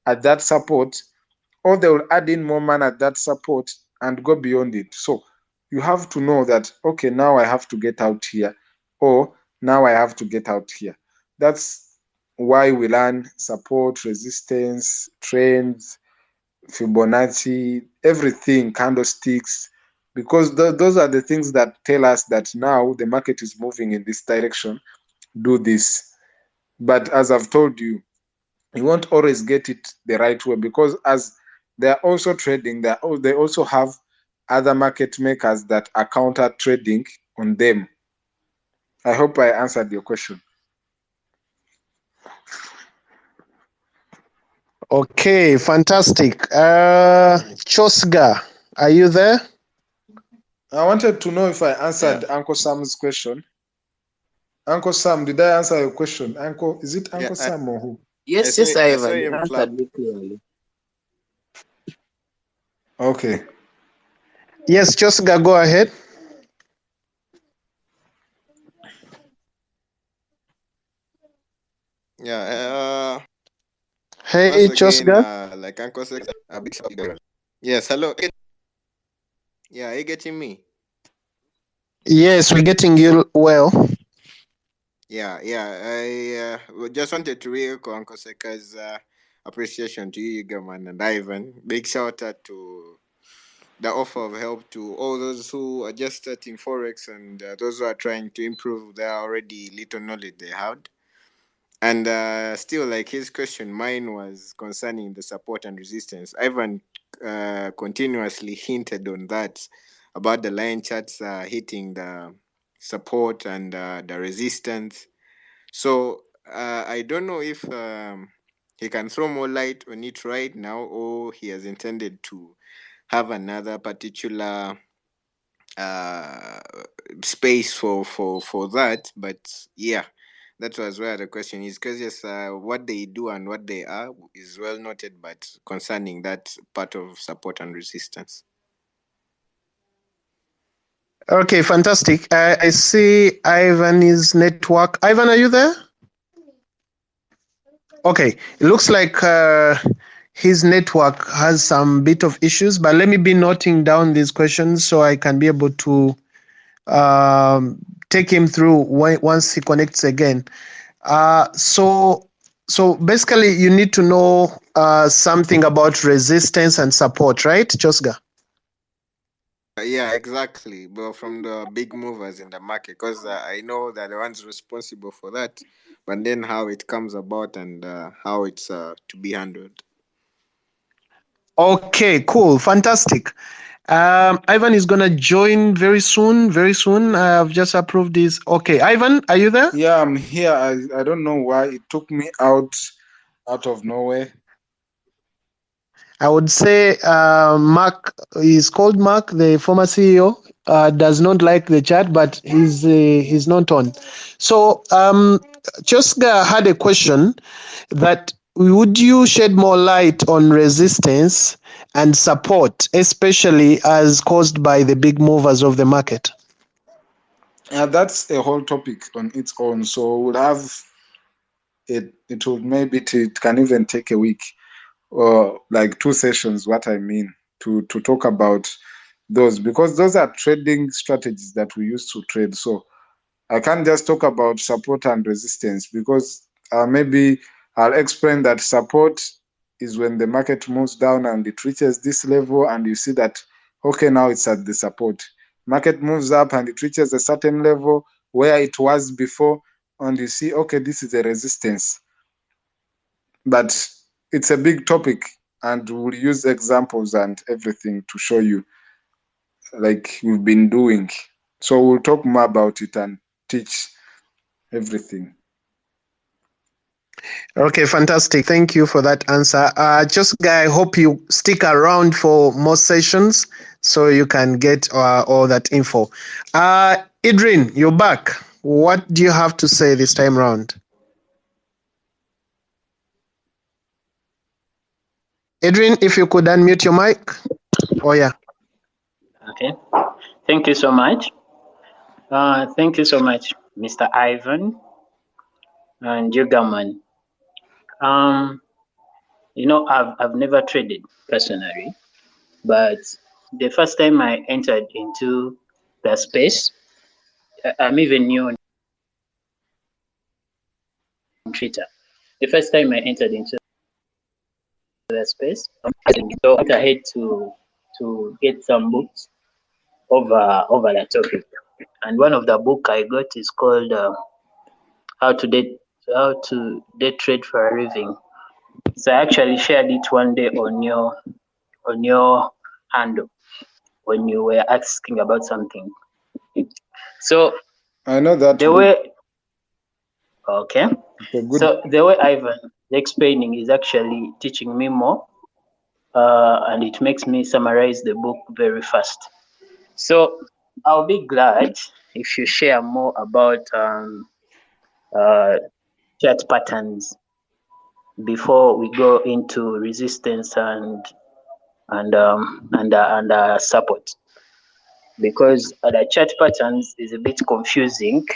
at that support or they will add in more money at that support and go beyond it. So you have to know that, okay, now I have to get out here, or now I have to get out here. That's why we learn support, resistance, trends, Fibonacci, everything, candlesticks, because those are the things that tell us that now the market is moving in this direction. Do this. But as I've told you, you won't always get it the right way, because as they're also trading, they also have other market makers that are counter trading on them. I hope I answered your question. Okay, fantastic. Chosga, are you there? I wanted to know if I answered Uncle Sam's question. Uncle Sam, did I answer your question? Is it Uncle Sam or who? Yes, Ivan, you answered me clearly. Okay. Yes, Chosga, go ahead. Yeah. Hey, Chosga. Like Uncle said, a big shout. Yes, hello. Yeah, are you getting me? Yes, we're getting you well. Yeah, I just wanted to re-echo Uncle Seka's appreciation to you, Gaman and Ivan. Big shout out to the offer of help to all those who are just starting Forex and those who are trying to improve their already little knowledge they had. And still, like his question, mine was concerning the support and resistance. Ivan continuously hinted on that about the line charts hitting the support and the resistance. So I don't know if he can throw more light on it right now, or he has intended to have another particular uh space for that. But yeah, that was where the question is, because yes, what they do and what they are is well noted, but concerning that part of support and resistance. Okay, fantastic. I see Ivan's network. Ivan, are you there? Okay, it looks like his network has some bit of issues, but let me be noting down these questions so I can be able to take him through once he connects again. So basically, you need to know something about resistance and support, right, Josga? Yeah, exactly. But from the big movers in the market, because I know that the ones responsible for that, but then how it comes about and how it's to be handled. Okay, cool, fantastic. Ivan is gonna join very soon. Very soon. I've just approved this. Okay, Ivan, are you there? Yeah, I'm here. I don't know why it took me out of nowhere. I would say Mark is called Mark, the former CEO, does not like the chat, but he's not on. So Josga had a question that would you shed more light on resistance and support, especially as caused by the big movers of the market? That's a whole topic on its own. So we'll have it. It will maybe it can even take a week or like 2 sessions. What I mean to talk about those, because those are trading strategies that we use to trade. So I can't just talk about support and resistance, because maybe I'll explain that support is when the market moves down and it reaches this level and you see that, okay, now it's at the support. Market moves up and it reaches a certain level where it was before, and you see, okay, this is a resistance. But it's a big topic, and we'll use examples and everything to show you, like we've been doing. So we'll talk more about it and teach everything. Okay, fantastic. Thank you for that answer. Just guy, I hope you stick around for more sessions so you can get all that info. Idrin, you're back. What do you have to say this time round? Idrin, if you could unmute your mic. Oh, yeah. Okay. Thank you so much. Thank you so much, Mr. Ivan and Yugaman. I've never traded personally, but the first time I entered into the space, I'm even new on Twitter. The first time I entered into the space, so I had to get some books over the topic, and one of the book I got is called How to Day Trade for a Living. So I actually shared it one day on your handle when you were asking about something. So I know that the book. way okay, Good. so the way Ivan explaining is actually teaching me more, and it makes me summarize the book very fast. So I'll be glad if you share more about uh, chart patterns before we go into resistance and support, because the chart patterns is a bit confusing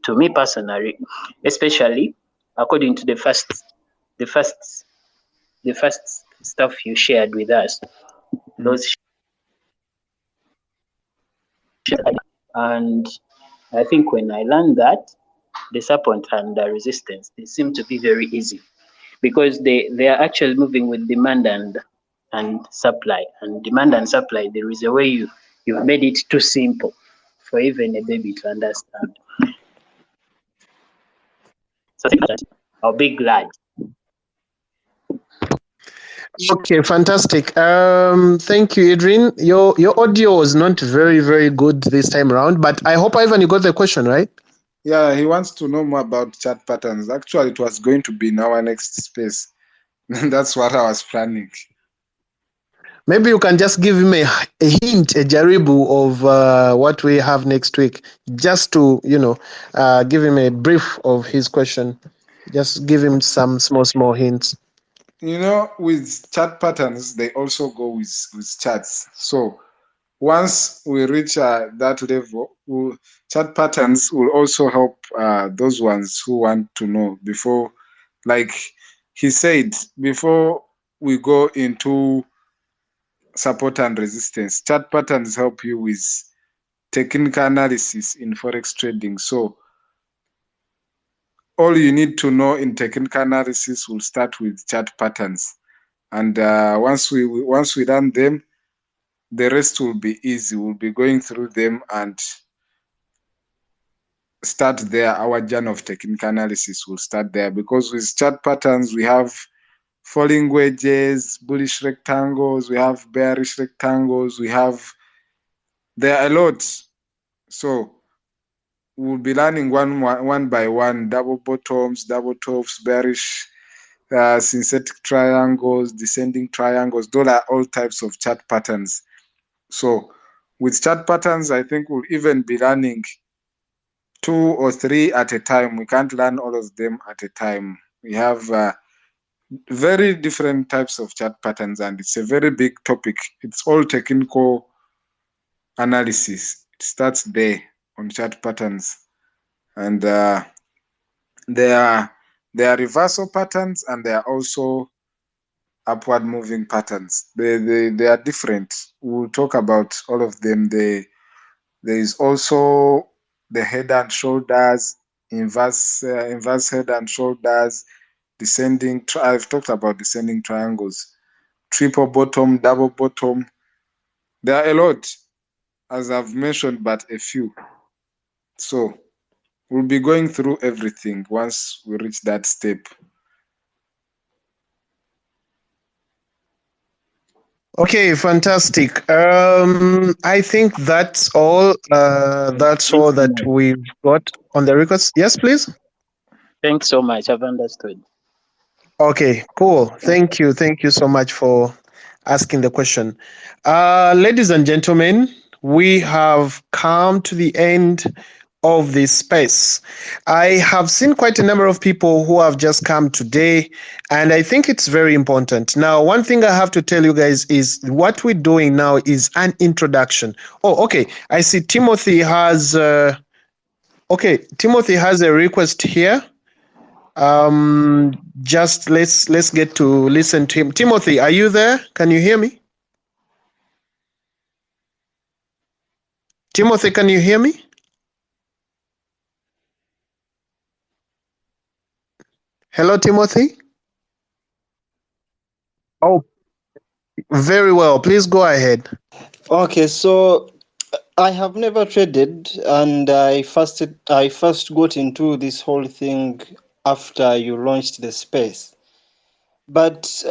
to me personally, especially according to the first stuff you shared with us. Those And I think when I learned that, the support and the resistance, they seem to be very easy because they are actually moving with demand and supply. And demand and supply, there is a way you've made it too simple for even a baby to understand. So I'll be glad. Okay, fantastic. Thank you, Adrian. Your audio was not very, very good this time around, but I hope, Ivan, you got the question right. Yeah, he wants to know more about chart patterns. Actually, it was going to be in our next space. That's what I was planning. Maybe you can just give him a hint, a jaribu of what we have next week, just to give him a brief of his question. Just give him some small hints. With chart patterns, they also go with charts. So once we reach that level, chart patterns will also help those ones who want to know before, like he said, before we go into support and resistance. Chart patterns help you with technical analysis in forex trading. So all you need to know in technical analysis will start with chart patterns, and once we learn them, the rest will be easy. We'll be going through them and start there. Our journey of technical analysis will start there, because with chart patterns we have falling wedges, bullish rectangles, we have bearish rectangles, there are a lot. So we'll be learning one by one: double bottoms, double tops, bearish, synthetic triangles, descending triangles. Those are all types of chart patterns. So with chart patterns, I think we'll even be learning 2 or 3 at a time. We can't learn all of them at a time. We have very different types of chart patterns, and it's a very big topic. It's all technical analysis. It starts there on chart patterns, and there are reversal patterns, and there are also upward moving patterns. They are different. We'll talk about all of them. There is also the head and shoulders, inverse head and shoulders, descending. I've talked about descending triangles, triple bottom, double bottom. There are a lot, as I've mentioned, but a few. So we'll be going through everything once we reach that step. Okay, fantastic. I think that's all. That's all Thanks so that much. we've got on the records. Yes, please. Thanks so much. I've understood. Okay, cool. Thank you. Thank you so much for asking the question. Ladies and gentlemen, we have come to the end of this space. I have seen quite a number of people who have just come today, and I think it's very important. Now, one thing I have to tell you guys is what we're doing now is an introduction. Oh, okay. I see Timothy has Timothy has a request here. Just let's get to listen to him. Timothy, are you there? Can you hear me? Timothy, can you hear me? Hello, Timothy. Oh, very well. Please go ahead. Okay, so I have never traded, and I first got into this whole thing after you launched the space. But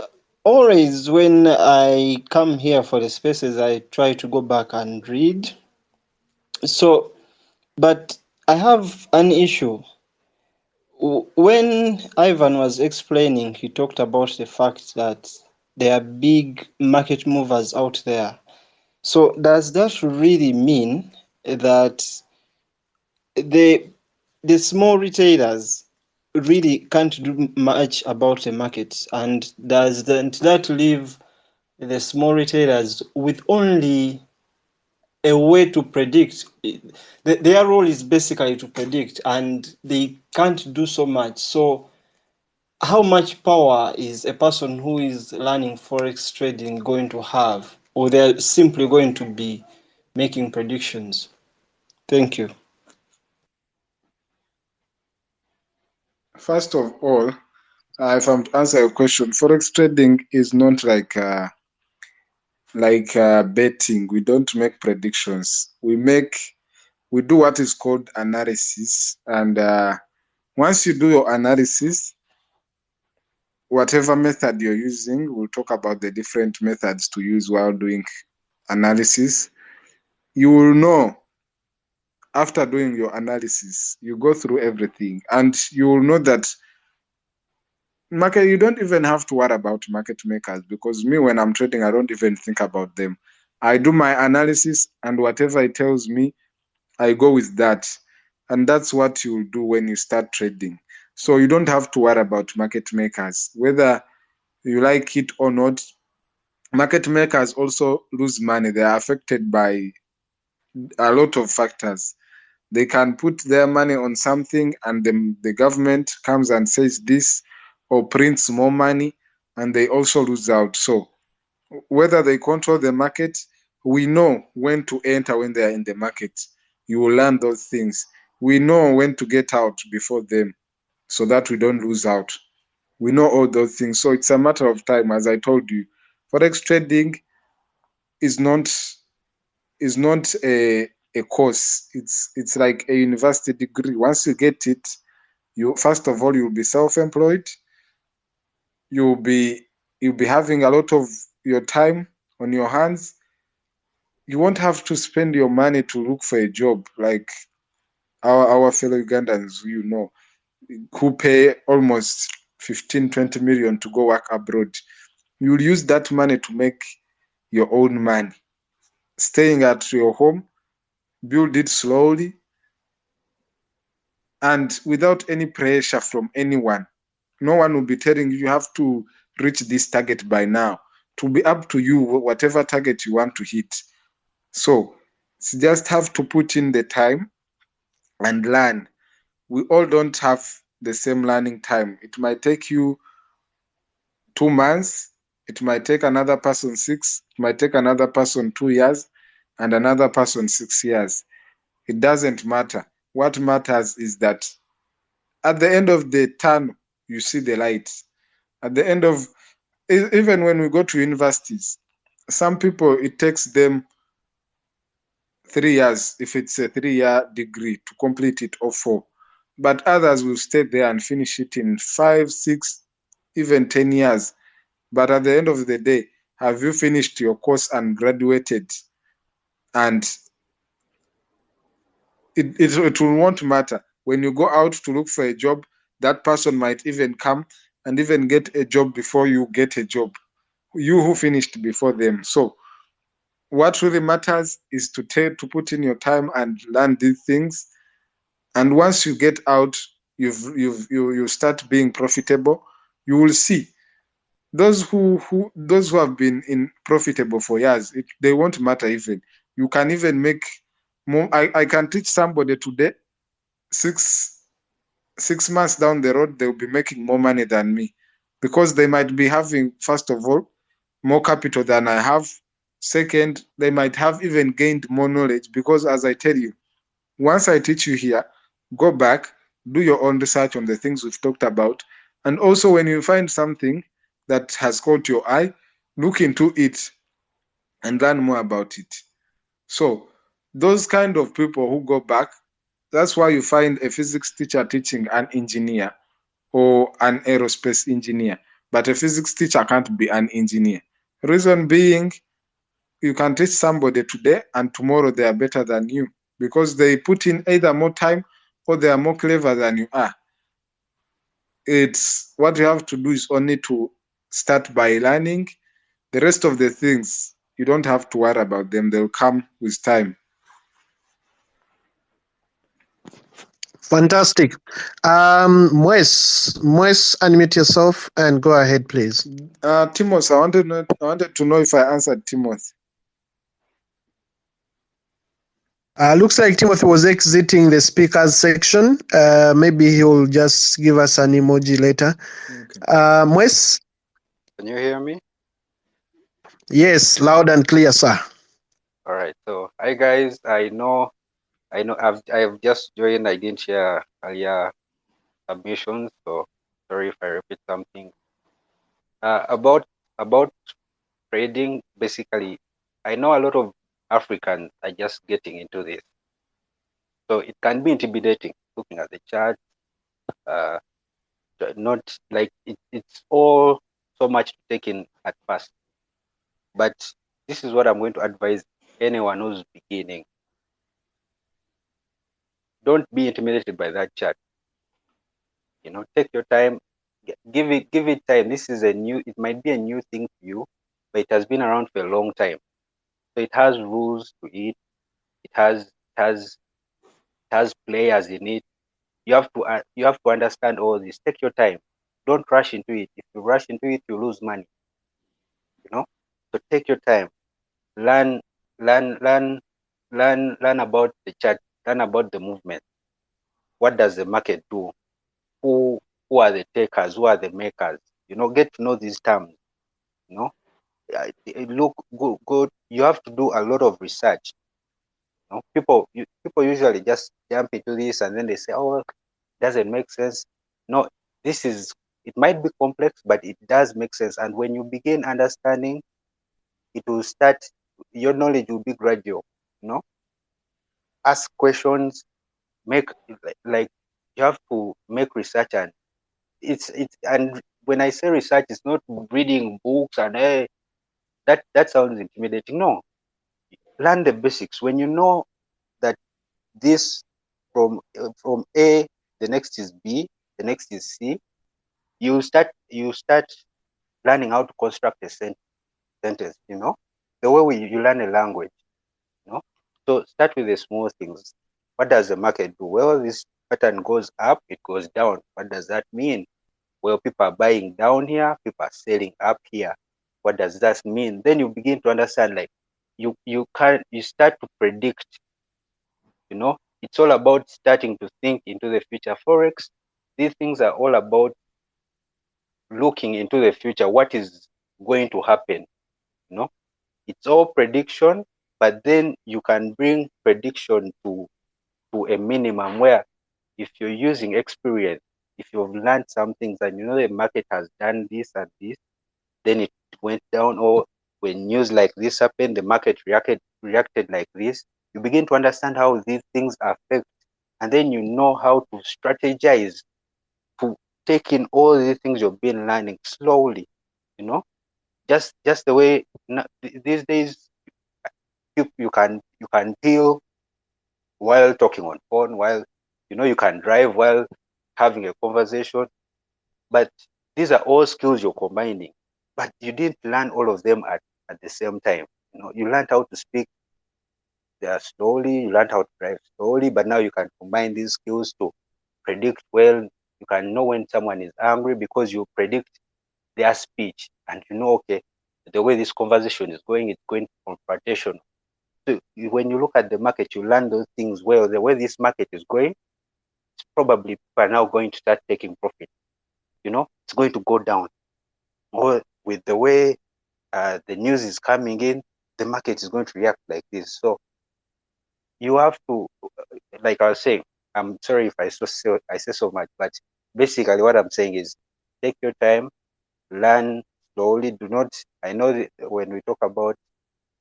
always when I come here for the spaces, I try to go back and read. So, but I have an issue. When Ivan was explaining, he talked about the fact that there are big market movers out there. So does that really mean that the small retailers really can't do much about the market, and does that leave the small retailers with only a way to predict? Their role is basically to predict, and they can't do so much. So how much power is a person who is learning forex trading going to have, or they're simply going to be making predictions? Thank you. First of all, if I'm to answer your question, forex trading is not like betting. We don't make predictions. We do what is called analysis, and once you do your analysis, whatever method you're using, we'll talk about the different methods to use while doing analysis. You will know after doing your analysis, you go through everything, and you will know that market, you don't even have to worry about market makers, because me, when I'm trading, I don't even think about them. I do my analysis, and whatever it tells me, I go with that. And that's what you'll do when you start trading. So you don't have to worry about market makers, whether you like it or not. Market makers also lose money. They are affected by a lot of factors. They can put their money on something, and then the government comes and says this, or prints more money, and they also lose out. So whether they control the market, we know when to enter when they are in the market. You will learn those things. We know when to get out before them, so that we don't lose out. We know all those things. So it's a matter of time, as I told you. Forex trading is not a course. It's like a university degree. Once you get it, you first of all, you'll be self-employed. You'll be having a lot of your time on your hands. You won't have to spend your money to look for a job like our fellow Ugandans, who pay almost 15, 20 million to go work abroad. You'll use that money to make your own money. Staying at your home, build it slowly and without any pressure from anyone. No one will be telling you have to reach this target by now. To be up to you, whatever target you want to hit. So you just have to put in the time and learn. We all don't have the same learning time. It might take you 2 months. It might take another person 6. It might take another person 2 years, and another person 6 years. It doesn't matter. What matters is that at the end of the tunnel, you see the light. At the end of, even when we go to universities, some people, it takes them 3 years, if it's a 3-year degree, to complete it, or 4. But others will stay there and finish it in 5, 6, even 10 years. But at the end of the day, have you finished your course and graduated? And it will won't matter. When you go out to look for a job, that person might even come and even get a job before you get a job. You who finished before them. So what really matters is to put in your time and learn these things. And once you get out, you start being profitable. You will see those who have been in profitable for years. They won't matter even. You can even make more. I can teach somebody today, 6 months down the road, they'll be making more money than me, because they might be having, first of all, more capital than I have. Second, they might have even gained more knowledge, because as I tell you, once I teach you here, go back, do your own research on the things we've talked about. And also, when you find something that has caught your eye, look into it and learn more about it. So those kind of people who go back, that's why you find a physics teacher teaching an engineer or an aerospace engineer. But a physics teacher can't be an engineer. Reason being, you can teach somebody today and tomorrow they are better than you, because they put in either more time or they are more clever than you are. It's what you have to do is only to start by learning. The rest of the things, you don't have to worry about them. They'll come with time. Fantastic. Moise, unmute yourself and go ahead, please. Timothy, I wanted to know if I answered Timothy. Looks like Timothy was exiting the speakers section. Maybe he'll just give us an emoji later. Okay. Moise? Can you hear me? Yes, loud and clear, sir. All right. So, hi guys. I know I know I've just joined. I didn't share earlier submissions, so sorry if I repeat something. About trading, basically, I know a lot of Africans are just getting into this, so it can be intimidating looking at the chart. Uh, not like it's all so much to take in at first, but this is what I'm going to advise anyone who's beginning. Don't be intimidated by that chart. Take your time. Give it time. This is it might be a new thing to you, but it has been around for a long time. So it has rules to it. It has players in it. You have to understand all this. Take your time. Don't rush into it. If you rush into it, you lose money. So take your time. Learn, learn, learn, learn about the chart. Learn about the movement. What does the market do? Who are the takers? Who are the makers? Get to know these terms. You know, look good. You have to do a lot of research. People usually just jump into this and then they say, "Oh, doesn't make sense." No, it might be complex, but it does make sense. And when you begin understanding, it will start. Your knowledge will be gradual. You know, ask questions. Make like you have to make research, and and when I say research, it's not reading books and that sounds intimidating. No, learn the basics. When you know that this from A, the next is B, the next is C, you start learning how to construct a sentence. The way you learn a language. You know, so start with the small things. What does the market do? Well, this pattern goes up, it goes down. What does that mean? Well, people are buying down here, people are selling up here. What does that mean? Then you begin to understand, like you start to predict. It's all about starting to think into the future. Forex, these things are all about looking into the future, what is going to happen. It's all prediction, but then you can bring prediction to a minimum where if you're using experience, if you've learned some things and the market has done this and this, then it went down, or when news like this happened, the market reacted like this, you begin to understand how these things affect, and then you know how to strategize to take in all the things you've been learning slowly. Just the way these days you can deal while talking on phone, while you can drive while having a conversation. But these are all skills you're combining, but you didn't learn all of them at the same time. You learned how to speak there slowly, you learned how to drive slowly, but now you can combine these skills to predict well. You can know when someone is angry because you predict their speech, and okay, the way this conversation is going, it's going confrontation. So when you look at the market, you learn those things well. The way this market is going, it's probably people are now going to start taking profit. It's going to go down. Or with the way the news is coming in, the market is going to react like this. So you have to, like I was saying, I'm sorry if I say so much, but basically what I'm saying is take your time, learn slowly. Do not. I know that when we talk about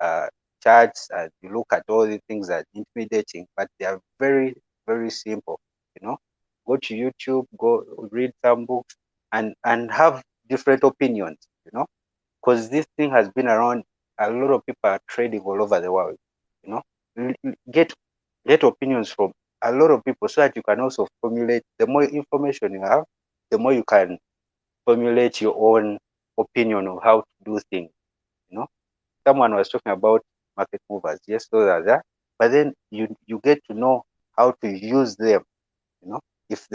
uh, charts and you look at all the things that are intimidating, but they are very, very simple. Go to YouTube, go read some books, and have different opinions. Because this thing has been around. A lot of people are trading all over the world. You know, get opinions from a lot of people so that you can also formulate. The more information you have, the more you can formulate your own opinion of how to do things. You know, someone was talking about market movers. Yes, those are there, but then you get to know how to use them. You know, if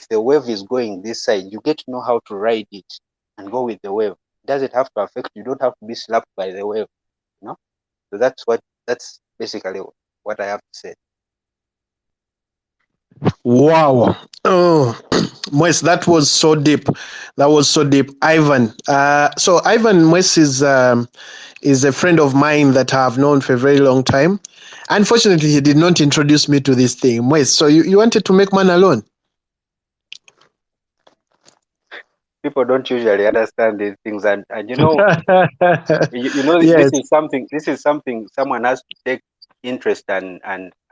the wave is going this side, you get to know how to ride it and go with the wave. It doesn't have to affect you. You don't have to be slapped by the wave. You know, so that's basically what I have to say. Wow. Oh, Moise, that was so deep. That was so deep. Ivan. So Ivan Moise is a friend of mine that I've known for a very long time. Unfortunately, he did not introduce me to this thing. Mwes, so you wanted to make man alone? People don't usually understand these things, and you know, Yes. this is something someone has to take interest and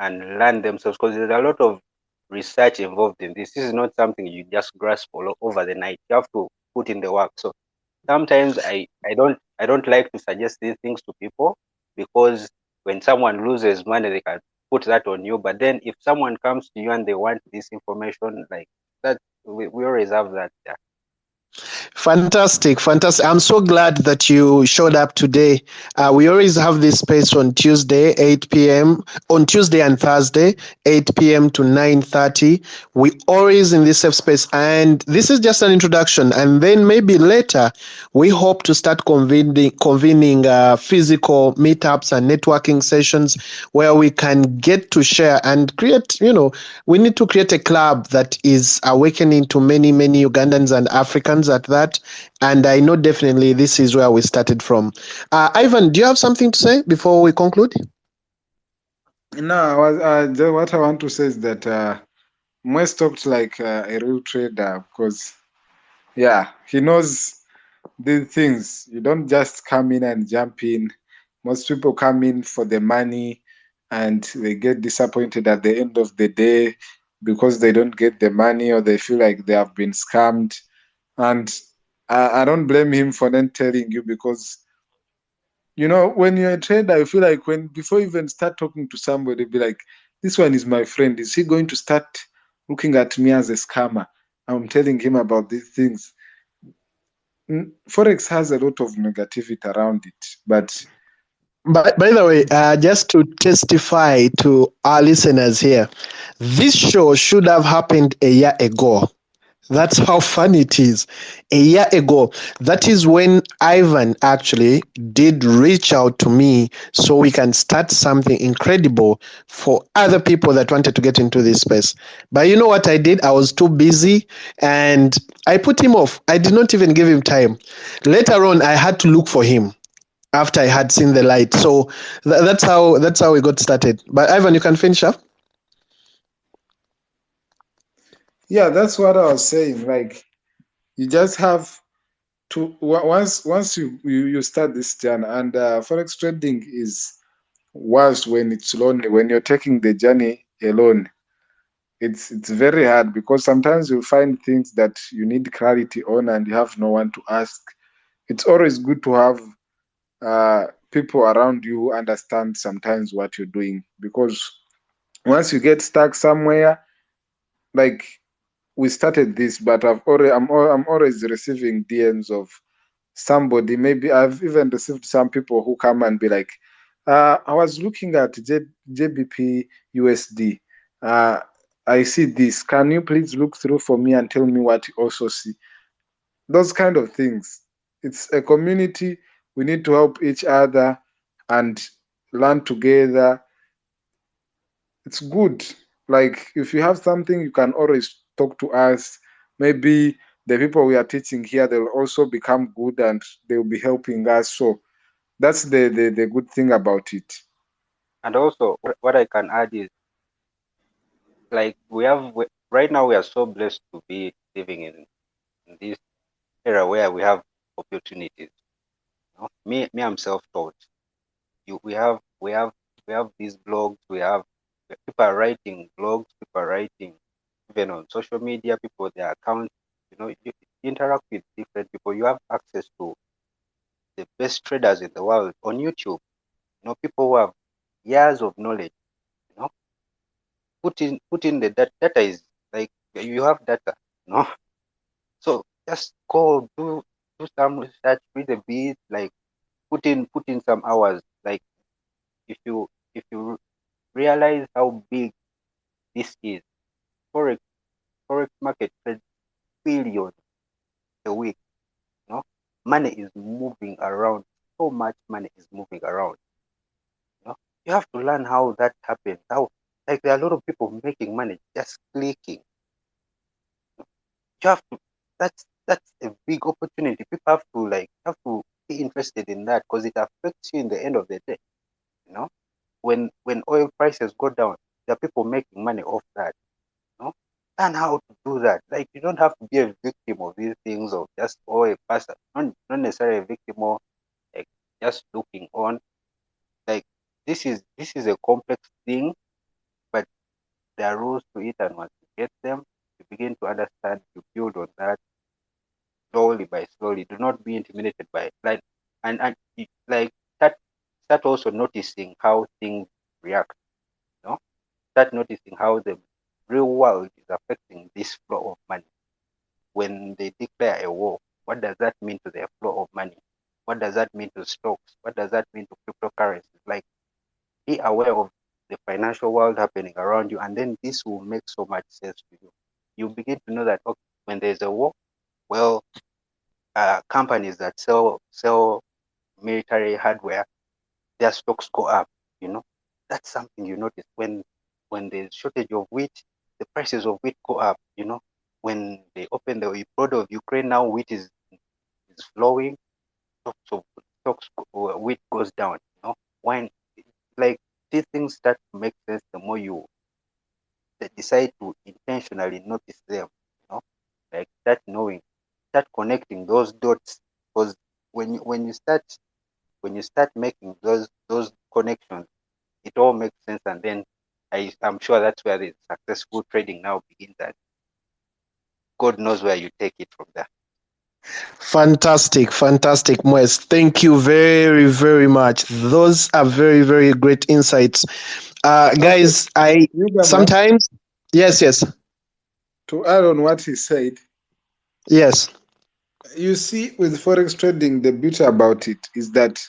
learn themselves, because there's a lot of research involved in this. This is not something you just grasp all over the night. You have to put in the work. So sometimes I don't like to suggest these things to people, because when someone loses money, they can put that on you. But then if someone comes to you and they want this information, like that, we always have that. Yeah. Fantastic, fantastic. I'm so glad that you showed up today. We always have this space on Tuesday, 8 p.m., on Tuesday and Thursday, 8 p.m. to 9:30. We always in this safe space. And this is just an introduction. And then maybe later, we hope to start convening physical meetups and networking sessions where we can get to share and create, we need to create a club that is awakening to many, many Ugandans and Africans at that. And I know definitely this is where we started from. Ivan, do you have something to say before we conclude? No, what I want to say is that Mwes talked like a real trader, because yeah, he knows these things. You don't just come in and jump in. Most people come in for the money and they get disappointed at the end of the day because they don't get the money, or they feel like they have been scammed. And I don't blame him for not telling you, because when you're a trader, I feel like when before you even start talking to somebody, be like, this one is my friend. Is he going to start looking at me as a scammer? I'm telling him about these things. Forex has a lot of negativity around it, but By the way, just to testify to our listeners here, this show should have happened a year ago. That's how funny it is. A year ago, that is when Ivan actually did reach out to me so we can start something incredible for other people that wanted to get into this space. But you know what I did? I was too busy and I put him off. I did not even give him time. Later on, I had to look for him after I had seen the light. So that's how we got started. But Ivan, you can finish up. yeah, that's what I was saying. Like, you just have to once you start this journey, and forex trading is worse when it's lonely. When you're taking the journey alone, it's very hard, because sometimes you find things that you need clarity on and you have no one to ask. It's always good to have people around you who understand sometimes what you're doing, because once you get stuck somewhere, like we started this, but I'm always receiving DMs of somebody. Maybe I've even received some people who come and be like, I was looking at JBP USD. Uh, I see this. Can you please look through for me and tell me what you also see? Those kind of things. It's a community. We need to help each other and learn together. It's good. Like, if you have something, you can always talk to us. Maybe the people we are teaching here, they'll also become good and they'll be helping us. So that's the good thing about it. And also, what I can add is, like, right now we are so blessed to be living in this era where we have opportunities. Me, I'm self-taught. We have these blogs. People are writing blogs. People are writing even on social media. People, their accounts. You interact with different people. You have access to the best traders in the world on YouTube. People who have years of knowledge. You know, put in the data is like you have data. You know, so just go do some research, read a bit, like put in some hours. Like if you realize how big this is, forex forex market trades billions a week. You know, money is moving around. So much money is moving around. You know, you have to learn how that happens. How, like, there are a lot of people making money just clicking. You have to. That's a big opportunity. People have to be interested in that, because it affects you in the end of the day. You know. when oil prices go down, there are people making money off that. You know, and how to do that. Like you don't have to be a victim of these things or just a person, not necessarily a victim or like just looking on. Like this is a complex thing, but there are rules to it, and once you get them, you begin to understand. You build on that slowly by slowly. Do not be intimidated by it. Like start also noticing how things react. You know, start noticing how the real world is affecting this flow of money. When they declare a war, what does that mean to their flow of money? What does that mean to stocks? What does that mean to cryptocurrencies? Like, be aware of the financial world happening around you, and then this will make so much sense to you. You begin to know that, okay, when there's a war, well, companies that sell military hardware, their stocks go up. You know, that's something you notice when there's shortage of wheat, the prices of wheat go up. You know, when they open the border of Ukraine now, wheat is flowing, wheat goes down. You know, when like these things start to make sense the more you decide to intentionally notice them. You know, like start connecting those dots, because when you start making those connections, it all makes sense, and then I'm sure that's where the successful trading now begins, and God knows where you take it from there. Fantastic, fantastic, Moes. Thank you very, very much. Those are very, very great insights. Okay, Guys, I Yugaman, sometimes, yes, to add on what he said, yes. you see, with forex trading, the beauty about it is that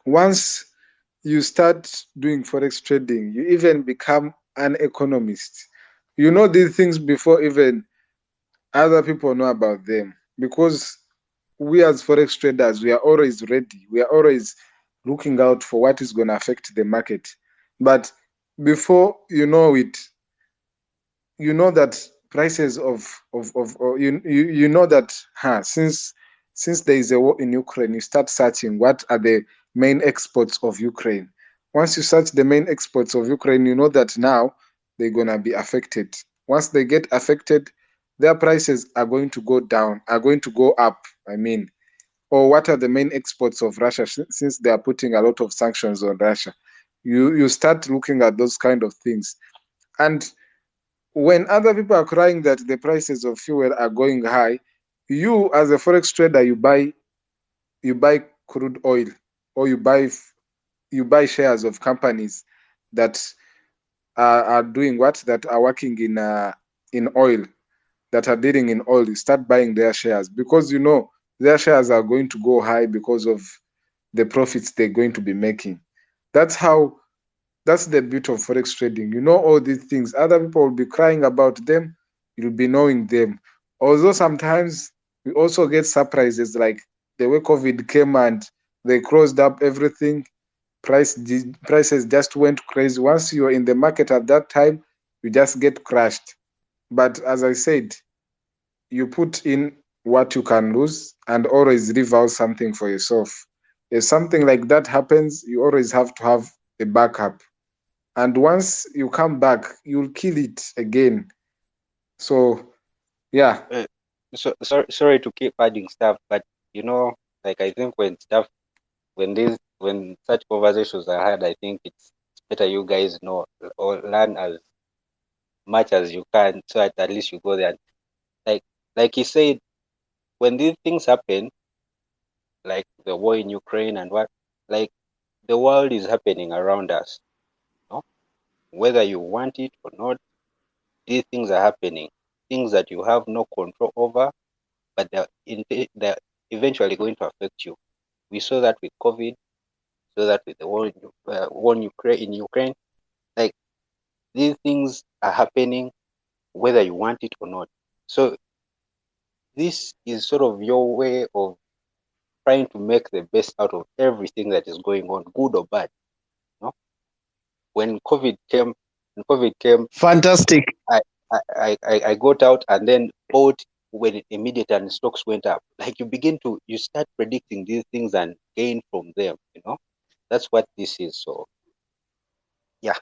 once you start doing forex trading, you even become an economist. You know these things before even other people know about them, because we as forex traders, we are always ready. We are always looking out for what is going to affect the market. But before you know it, you know that prices of or you know that since there is a war in Ukraine, you start searching what are the main exports of Ukraine. Once you search the main exports of Ukraine, you know that now they're gonna be affected. Once they get affected, their prices are going to go down, are going to go up. I mean, or what are the main exports of Russia since they are putting a lot of sanctions on Russia. You start looking at those kind of things, and when other people are crying that the prices of fuel are going high, you as a forex trader, you buy crude oil, or you buy shares of companies that are doing what, that are working in oil, that are dealing in oil. You start buying their shares because you know their shares are going to go high because of the profits they're going to be making. That's how that's the beauty of forex trading. You know all these things. Other people will be crying about them. You'll be knowing them. Although sometimes we also get surprises, like the way COVID came and they closed up everything. Prices just went crazy. Once you're in the market at that time, you just get crushed. But as I said, you put in what you can lose and always leave out something for yourself. If something like that happens, you always have to have a backup, and once you come back, you'll kill it again. So yeah. Uh, sorry to keep adding stuff, but you know, like I think when such conversations are had, I think it's better you guys know or learn as much as you can, so at least you go there. Like like he said, when these things happen, like the war in Ukraine and what, like the world is happening around us. You know? Whether you want it or not, these things are happening. Things that you have no control over, but they're eventually going to affect you. We saw that with COVID, saw that with the war in Ukraine. Like these things are happening whether you want it or not. So this is sort of your way of trying to make the best out of everything that is going on, good or bad. You know? When COVID came, Fantastic. I I got out and then bought when it immediately and stocks went up. Like you start predicting these things and gain from them. You know, that's what this is. So Yeah.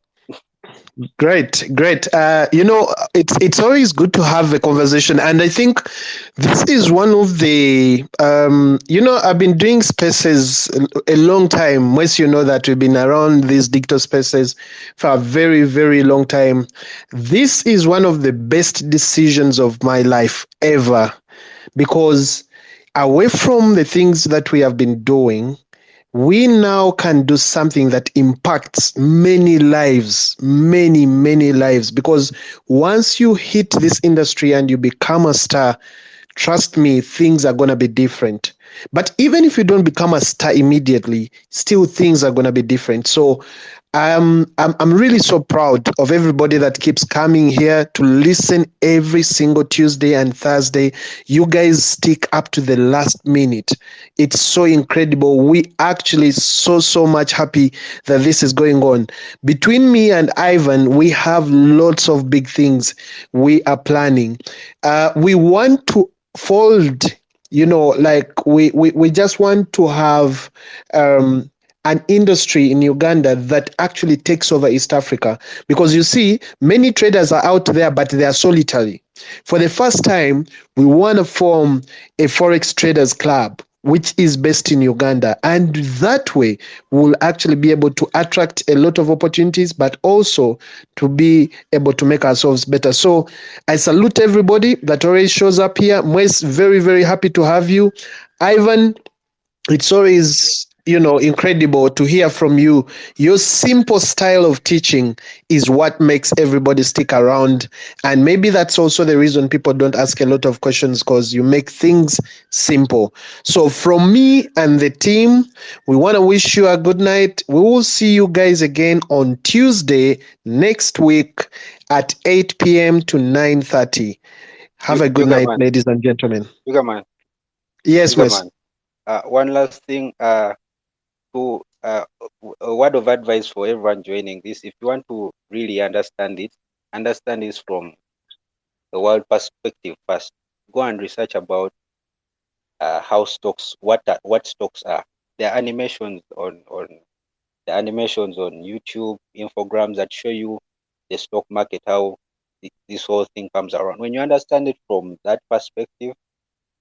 Great, great. It's always good to have a conversation, and I think this is one of the. I've been doing spaces a long time. Once you know that we've been around these digital spaces for a very, very long time. This is one of the best decisions of my life ever, because away from the things that we have been doing, we now can do something that impacts many lives, many lives. Because once you hit this industry and you become a star, trust me, things are going to be different. But even if you don't become a star immediately, still things are going to be different. So I'm really so proud of everybody that keeps coming here to listen every single Tuesday and Thursday. You guys stick up to the last minute. It's so incredible. We actually so much happy that this is going on. Between me and Ivan, we have lots of big things we are planning. We want to fold, like we just want to have an industry in Uganda that actually takes over East Africa. Because you see, many traders are out there, but they are solitary. For the first time, we want to form a Forex Traders Club, which is based in Uganda. And that way, we'll actually be able to attract a lot of opportunities, but also to be able to make ourselves better. So I salute everybody that always shows up here. Mwes, very, very happy to have you. Ivan, it's always incredible to hear from you. Your simple style of teaching is what makes everybody stick around, and maybe that's also the reason people don't ask a lot of questions, because you make things simple. So from me and the team, we want to wish you a good night. We will see you guys again on Tuesday next week at 8 p.m. to 9:30. Have a good Yuga night, man, ladies and gentlemen. Yuga man, Yes, Yuga Wes. man. One last thing. To A word of advice for everyone joining this: if you want to really understand this from the world perspective first. Go and research about how stocks, what stocks are. There are animations on YouTube, infograms that show you the stock market, how this whole thing comes around. When you understand it from that perspective,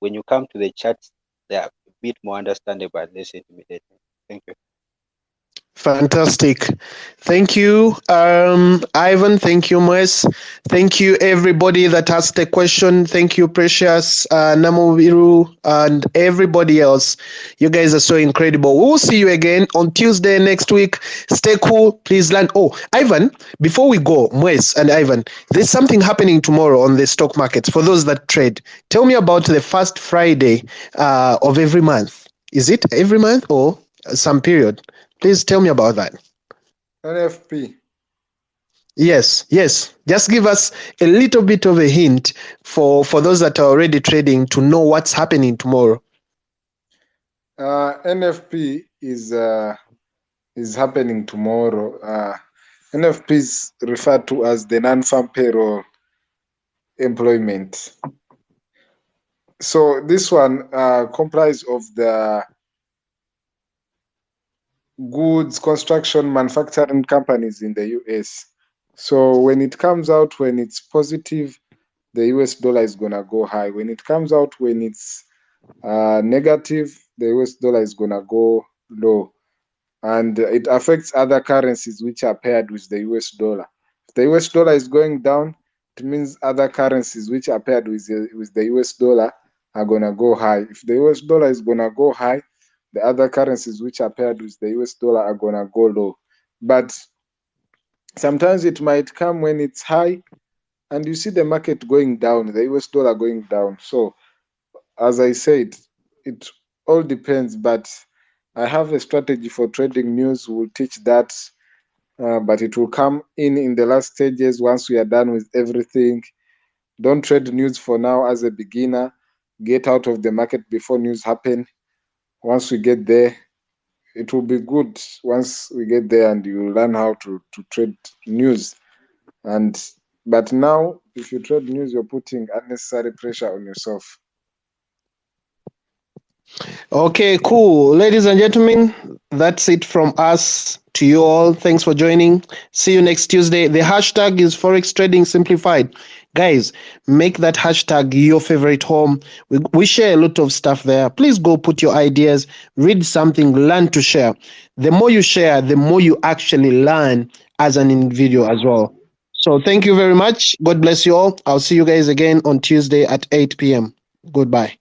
when you come to the charts, they are a bit more understandable and less intimidating. Thank you. Fantastic. Thank you, Ivan. Thank you, Moes. Thank you, everybody that asked the question. Thank you, Precious, Namoviru, and everybody else. You guys are so incredible. We will see you again on Tuesday next week. Stay cool. Please land. Oh, Ivan, before we go, Moes and Ivan, there's something happening tomorrow on the stock markets for those that trade. Tell me about the first Friday of every month. Is it every month or some period? Please tell me about that. NFP. Yes, yes. Just give us a little bit of a hint for those that are already trading to know what's happening tomorrow. NFP is happening tomorrow. NFP is referred to as the non-farm payroll employment. So this one comprises of the goods, construction, manufacturing companies in the US. So when it comes out, when it's positive, the US dollar is gonna go high. When it comes out, when it's negative, the US dollar is gonna go low. And it affects other currencies which are paired with the US dollar. If the US dollar is going down, it means other currencies which are paired with the US dollar are gonna go high. If the US dollar is gonna go high, the other currencies which are paired with the US dollar are gonna go low. But sometimes it might come when it's high and you see the market going down, the US dollar going down. So as I said, it all depends, but I have a strategy for trading news. We'll teach that, but it will come in the last stages once we are done with everything. Don't trade news for now as a beginner. Get out of the market before news happen. Once we get there, it will be good once we get there and you learn how to trade news. And but now, if you trade news, you're putting unnecessary pressure on yourself. Okay, cool. Ladies and gentlemen, that's it from us To you all, thanks for joining. See you next Tuesday. The hashtag is Forex Trading Simplified. Guys, make that hashtag your favorite home. We share a lot of stuff there. Please go put your ideas, read something, learn to share. The more you share, the more you actually learn as an individual as well. So thank you very much. God bless you all. I'll see you guys again on Tuesday at 8 p.m. Goodbye.